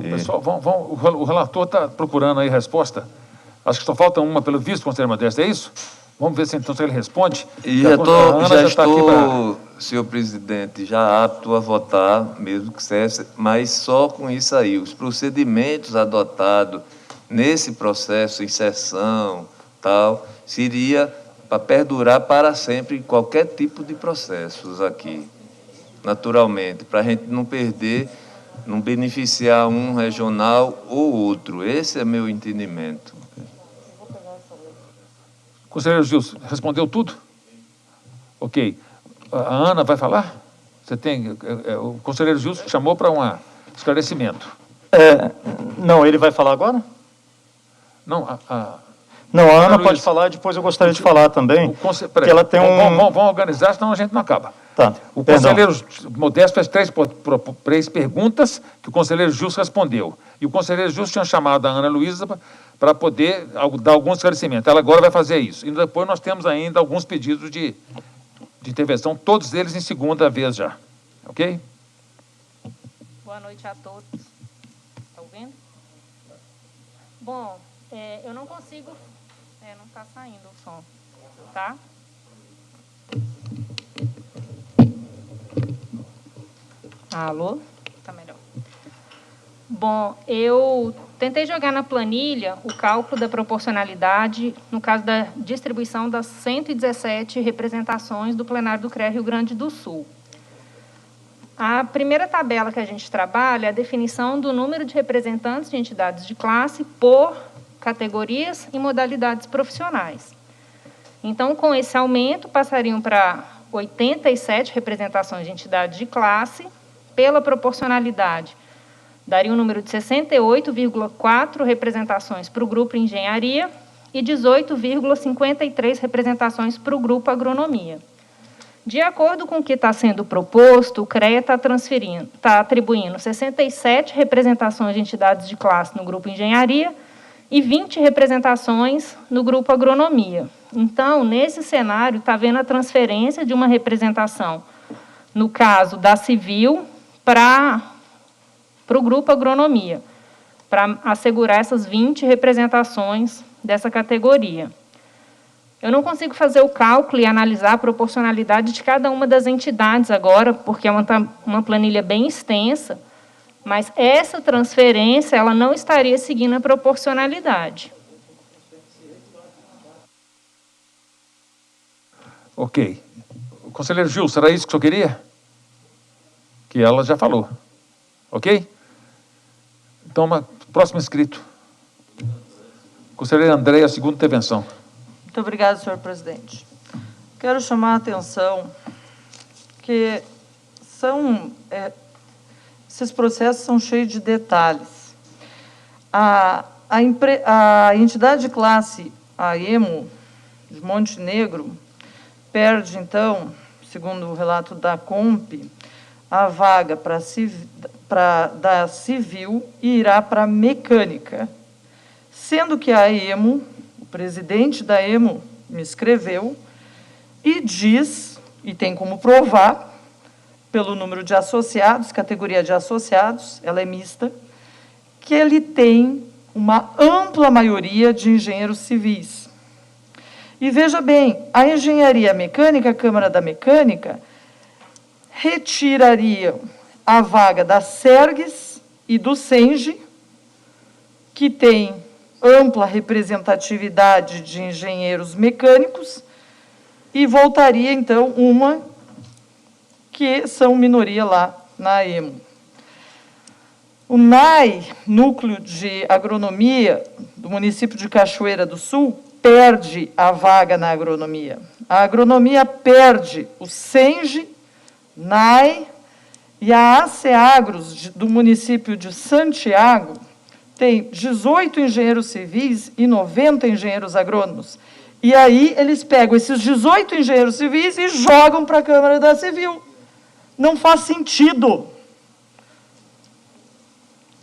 Pessoal, o relator está procurando aí resposta. Acho que só falta uma pelo visto, conselheiro Modesto, é isso? Vamos ver se então se ele responde. E Já já está aqui estou, senhor presidente, já apto a votar, mesmo que cesse, mas só com isso aí. Os procedimentos adotados nesse processo, inserção, tal, seria para perdurar para sempre em qualquer tipo de processos aqui, naturalmente, para a gente não perder, não beneficiar um regional ou outro. Esse é meu entendimento. Conselheiro Gilson, respondeu tudo? Ok. A Ana vai falar? Você tem... o conselheiro Gilson chamou para um esclarecimento. Não, ele vai falar agora? Não, Não, a Ana Luiz, pode falar, depois eu gostaria de falar também, porque ela tem Vamos organizar, senão a gente não acaba. Tá, O perdão. conselheiro Modesto fez 3 perguntas que o conselheiro Gilson respondeu. E o conselheiro Gilson tinha chamado a Ana Luísa para poder dar algum esclarecimento. Ela agora vai fazer isso. E depois nós temos ainda alguns pedidos de intervenção, todos eles em segunda vez já. Ok? Boa noite a todos. Está ouvindo? Bom, eu não consigo... não está saindo o som, tá? Alô? Tá melhor. Bom, eu tentei jogar na planilha o cálculo da proporcionalidade no caso da distribuição das 117 representações do plenário do CREA Rio Grande do Sul. A primeira tabela que a gente trabalha é a definição do número de representantes de entidades de classe por categorias e modalidades profissionais. Então, com esse aumento, passariam para 87 representações de entidades de classe. Pela proporcionalidade, daria um número de 68,4 representações para o grupo Engenharia e 18,53 representações para o grupo Agronomia. De acordo com o que está sendo proposto, o CREA está atribuindo 67 representações de entidades de classe no grupo Engenharia e 20 representações no grupo Agronomia. Então, nesse cenário, está havendo a transferência de uma representação, no caso da Civil, para o grupo Agronomia, para assegurar essas 20 representações dessa categoria. Eu não consigo fazer o cálculo e analisar a proporcionalidade de cada uma das entidades agora, porque é uma planilha bem extensa, Mas essa transferência, ela não estaria seguindo a proporcionalidade. Ok. O conselheiro Gilson, era isso que o senhor queria? Que ela já falou. Ok? Então, próximo inscrito. Conselheiro André, a segunda intervenção. Muito obrigada, senhor presidente. Quero chamar a atenção que esses processos são cheios de detalhes. A entidade de classe, a EMO, de Montenegro, perde, então, segundo o relato da COMP, a vaga da civil e irá para a mecânica, sendo que a EMO, o presidente da EMO me escreveu e diz, e tem como provar, pelo número de associados, categoria de associados, ela é mista, que ele tem uma ampla maioria de engenheiros civis. E veja bem, a engenharia mecânica, a Câmara da Mecânica, retiraria a vaga da SERGES e do SENGE, que tem ampla representatividade de engenheiros mecânicos, e voltaria, então, uma que são minoria lá na EMO. O NAI, Núcleo de Agronomia do município de Cachoeira do Sul, perde a vaga na agronomia. A agronomia perde o SENGE, NAI e a ACEAGROS do município de Santiago, tem 18 engenheiros civis e 90 engenheiros agrônomos. E aí eles pegam esses 18 engenheiros civis e jogam para a Câmara da Civil. Não faz sentido.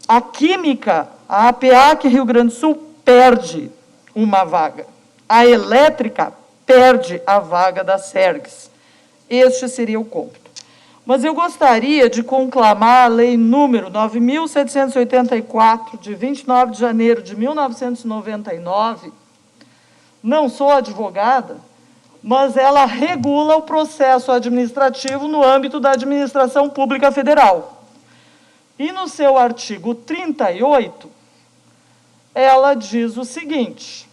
A Química, a APAC Rio Grande do Sul, perde uma vaga. A Elétrica perde a vaga da SERGES. Este seria o cômputo. Mas eu gostaria de conclamar a lei número 9.784, de 29 de janeiro de 1999. Não sou advogada, mas ela regula o processo administrativo no âmbito da administração pública federal. E no seu artigo 38, ela diz o seguinte: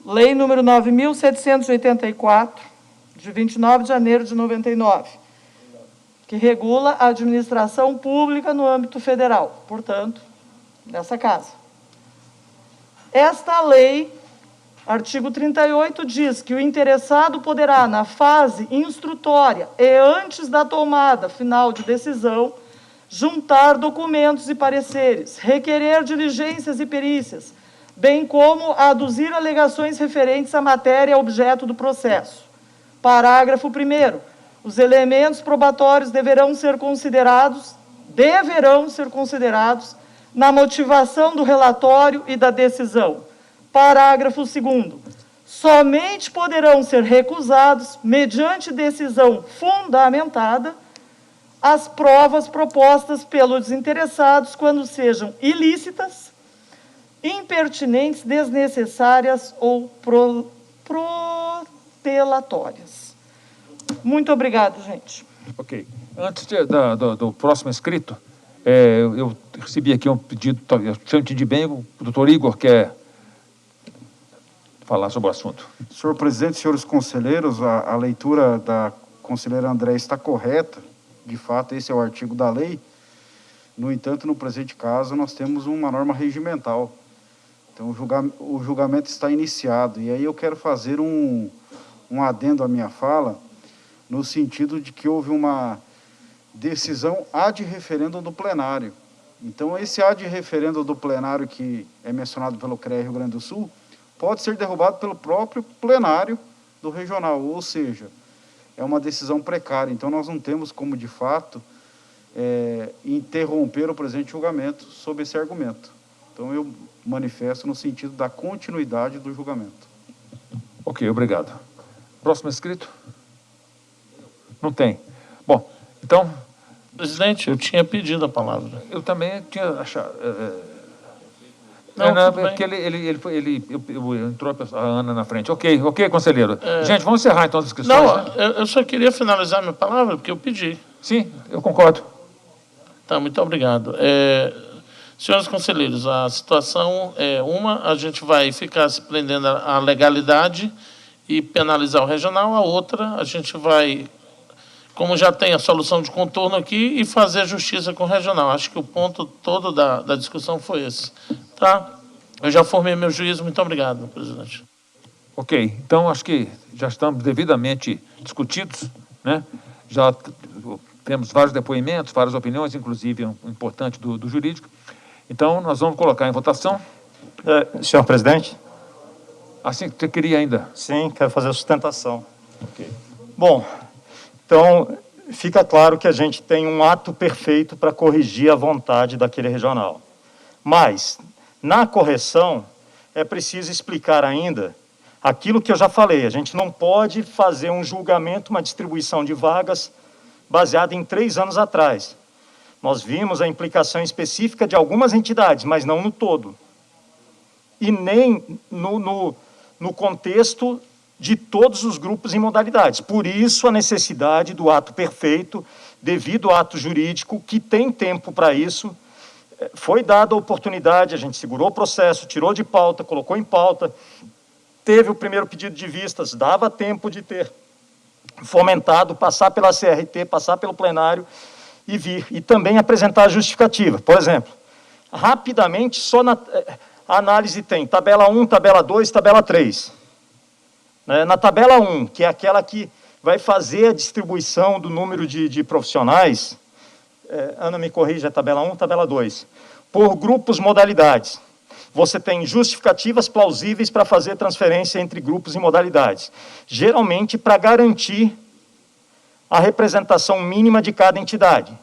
Lei número 9.784, de 29 de janeiro de 99, que regula a administração pública no âmbito federal, portanto, nessa casa. Esta lei, artigo 38, diz que o interessado poderá, na fase instrutória e antes da tomada final de decisão, juntar documentos e pareceres, requerer diligências e perícias, bem como aduzir alegações referentes à matéria objeto do processo. Parágrafo 1º. Os elementos probatórios deverão ser considerados na motivação do relatório e da decisão. Parágrafo 2º. Somente poderão ser recusados, mediante decisão fundamentada, as provas propostas pelos interessados quando sejam ilícitas, impertinentes, desnecessárias ou protelatórias. Muito obrigado, gente. Ok. Antes do próximo inscrito, eu recebi aqui um pedido, se eu entendi bem, o doutor Igor quer falar sobre o assunto. Senhor presidente, senhores conselheiros, a leitura da conselheira André está correta. De fato, esse é o artigo da lei. No entanto, no presente caso, nós temos uma norma regimental. Então, o julgamento está iniciado. E aí eu quero fazer um adendo à minha fala, no sentido de que houve uma decisão ad referendo do plenário. Então, esse ad referendo do plenário que é mencionado pelo CREA Rio Grande do Sul, pode ser derrubado pelo próprio plenário do regional, ou seja, é uma decisão precária. Então, nós não temos como, de fato, interromper o presente julgamento sob esse argumento. Então, eu manifesto no sentido da continuidade do julgamento. Ok, obrigado. Próximo inscrito? Não tem. Bom, então... Presidente, eu tinha pedido a palavra. Eu também tinha achado... Não, porque ele entrou a Ana na frente. Ok, conselheiro. Gente, vamos encerrar então as inscrições. Não, eu só queria finalizar minha palavra, porque eu pedi. Sim, eu concordo. Tá, muito obrigado. Senhores conselheiros, a situação é a gente vai ficar se prendendo à legalidade e penalizar o regional, a outra, a gente vai, como já tem a solução de contorno aqui, e fazer justiça com o regional. Acho que o ponto todo da discussão foi esse. Tá? Eu já formei meu juízo. Muito obrigado, presidente. Ok, então acho que já estamos devidamente discutidos, né? Já temos vários depoimentos, várias opiniões, inclusive um importante do jurídico. Então, nós vamos colocar em votação. Senhor presidente? Assim, você queria ainda? Sim, quero fazer a sustentação. Okay. Bom, então, fica claro que a gente tem um ato perfeito para corrigir a vontade daquele regional. Mas, na correção, é preciso explicar ainda aquilo que eu já falei. A gente não pode fazer um julgamento, uma distribuição de vagas baseada em 3 anos atrás. Nós vimos a implicação específica de algumas entidades, mas não no todo. E nem no contexto de todos os grupos e modalidades. Por isso, a necessidade do ato perfeito, devido ao ato jurídico, que tem tempo para isso. Foi dada a oportunidade, a gente segurou o processo, tirou de pauta, colocou em pauta, teve o primeiro pedido de vistas, dava tempo de ter fomentado, passar pela CRT, passar pelo plenário e vir. E também apresentar a justificativa. Por exemplo, rapidamente, só a análise tem tabela 1, tabela 2, tabela 3. Na tabela 1, que é aquela que vai fazer a distribuição do número de profissionais, Ana me corrige, é tabela 1, tabela 2, por grupos, modalidades. Você tem justificativas plausíveis para fazer transferência entre grupos e modalidades, geralmente para garantir a representação mínima de cada entidade.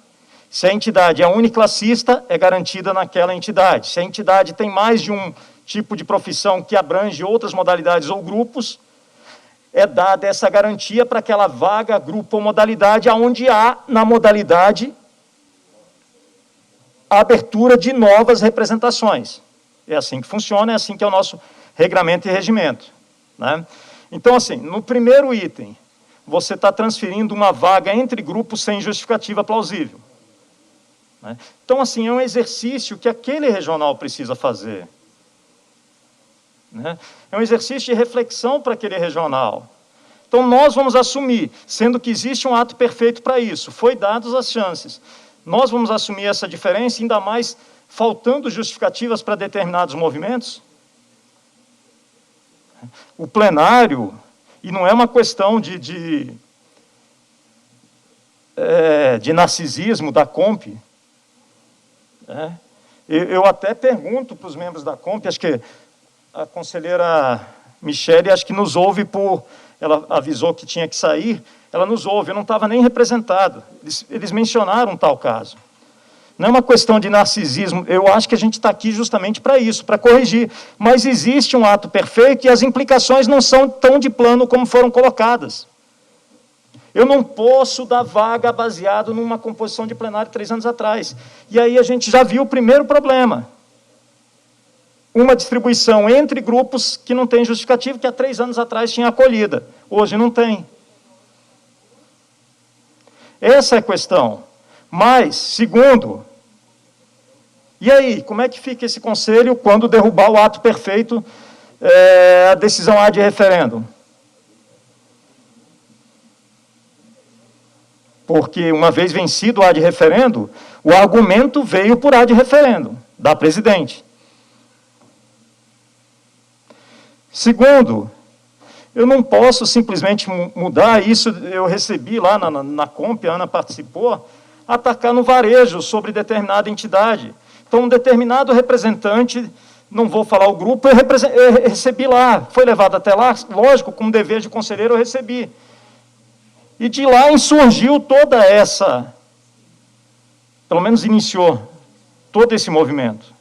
Se a entidade é uniclassista, é garantida naquela entidade. Se a entidade tem mais de um tipo de profissão que abrange outras modalidades ou grupos, é dada essa garantia para aquela vaga, grupo ou modalidade, onde há, na modalidade, a abertura de novas representações. É assim que funciona, é assim que é o nosso regramento e regimento, né? Então, assim, no primeiro item, você está transferindo uma vaga entre grupos sem justificativa plausível, né? Então, assim, é um exercício que aquele regional precisa fazer, né? É um exercício de reflexão para aquele regional. Então, nós vamos assumir, sendo que existe um ato perfeito para isso, foi dadas as chances. Nós vamos assumir essa diferença, ainda mais faltando justificativas para determinados movimentos? O plenário, e não é uma questão de narcisismo da COMP, né? Eu até pergunto para os membros da COMP, acho que a conselheira Michele, acho que nos ouve ela avisou que tinha que sair, ela nos ouve, eu não estava nem representado, eles mencionaram tal caso. Não é uma questão de narcisismo, eu acho que a gente está aqui justamente para isso, para corrigir. Mas existe um ato perfeito e as implicações não são tão de plano como foram colocadas. Eu não posso dar vaga baseado numa composição de plenário 3 anos atrás. E aí a gente já viu o primeiro problema. Uma distribuição entre grupos que não tem justificativo, que há 3 anos atrás tinha acolhida. Hoje não tem. Essa é a questão. Mas, segundo, e aí, como é que fica esse conselho quando derrubar o ato perfeito, a decisão ad referendum? Porque, uma vez vencido o ad referendum, o argumento veio por ad referendum, da presidente. Segundo, eu não posso simplesmente mudar isso, eu recebi lá na COMP, a Ana participou, atacar no varejo sobre determinada entidade. Então, um determinado representante, não vou falar o grupo, eu recebi lá, foi levado até lá, lógico, com dever de conselheiro eu recebi. E de lá insurgiu toda essa, pelo menos iniciou, todo esse movimento.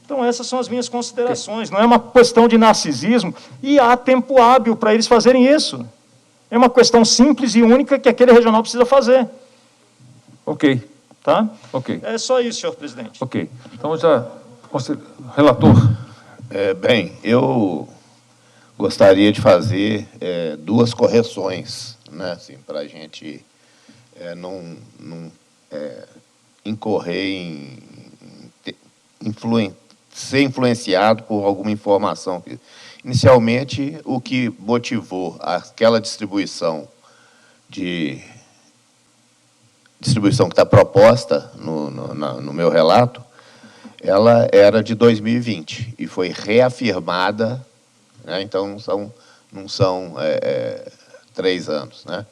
Então, essas são as minhas considerações, não é uma questão de narcisismo, e há tempo hábil para eles fazerem isso. É uma questão simples e única que aquele regional precisa fazer. Ok. Tá? Ok. É só isso, senhor presidente. Ok. Então, já, relator. Bem, eu gostaria de fazer 2 correções, né, assim, para a gente incorrer ser influenciado por alguma informação. Inicialmente, o que motivou aquela distribuição que está proposta no meu relato, ela era de 2020 e foi reafirmada, né? Então não são 3 anos, né?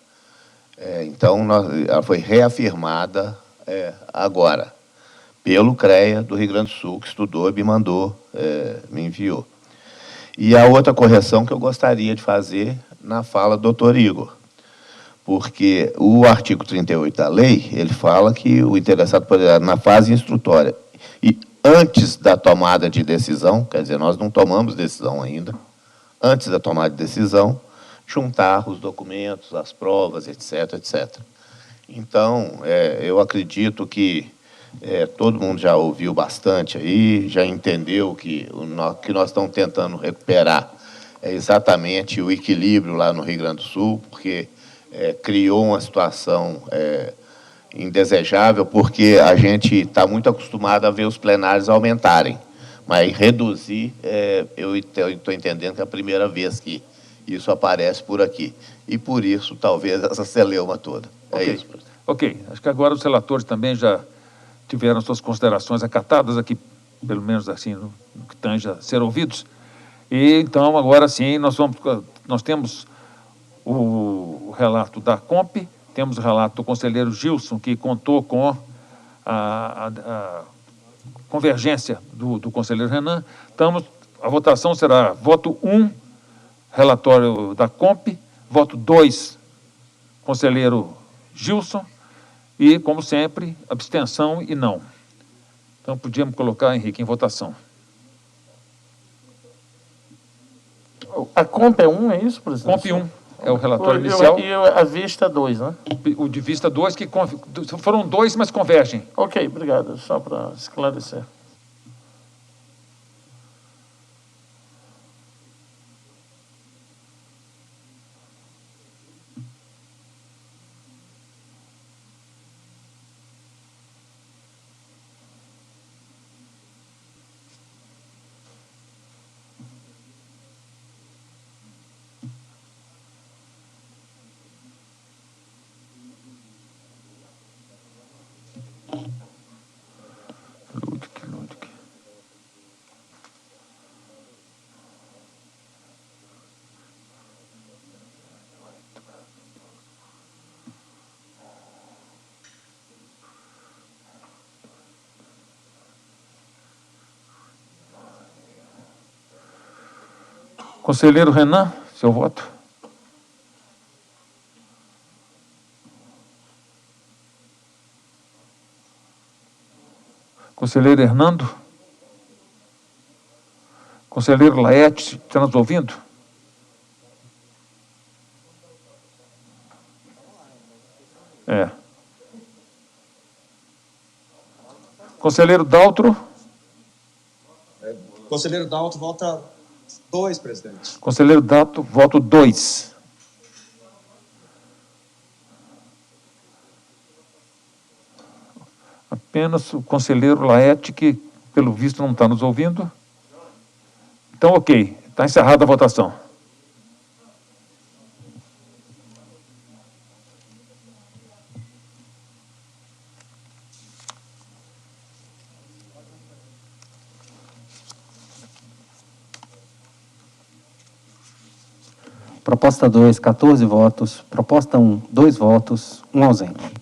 Então ela foi reafirmada agora pelo CREA do Rio Grande do Sul, que estudou e me mandou, me enviou. E a outra correção que eu gostaria de fazer na fala do doutor Igor, porque o artigo 38 da lei, ele fala que o interessado poderá, na fase instrutória e antes da tomada de decisão, quer dizer, nós não tomamos decisão ainda, antes da tomada de decisão, juntar os documentos, as provas, etc., etc. Então, eu acredito que todo mundo já ouviu bastante aí, já entendeu que o que nós estamos tentando recuperar é exatamente o equilíbrio lá no Rio Grande do Sul, porque criou uma situação indesejável, porque a gente está muito acostumado a ver os plenários aumentarem, mas reduzir, eu estou entendendo que é a primeira vez que isso aparece por aqui. E por isso, talvez, essa celeuma toda. Okay. Isso, presidente. Ok. Acho que agora os relatores também já tiveram suas considerações acatadas aqui, pelo menos assim, no que tange a ser ouvidos. E, então, agora sim, nós temos o relato da COMP, temos o relato do conselheiro Gilson, que contou com a convergência do conselheiro Renan. A votação será voto 1, relatório da COMP, voto 2, conselheiro Gilson, e, como sempre, abstenção e não. Então, podíamos colocar, Henrique, em votação. A COMP é 1, é isso, presidente? COMP 1 é o relatório inicial. E a vista 2, né? O de vista 2, que foram 2, mas convergem. Ok, obrigado. Só para esclarecer. Ludwig. Conselheiro Renan, seu voto. Conselheiro Hernando? Conselheiro Laete, está nos ouvindo? Conselheiro Daltro? Conselheiro Daltro, vota 2, presidente. Conselheiro Daltro, voto 2. Apenas o conselheiro Laete, que, pelo visto, não está nos ouvindo. Então, ok. Está encerrada a votação. Proposta 2, 14 votos. Proposta 1, 2 votos, 1 ausente.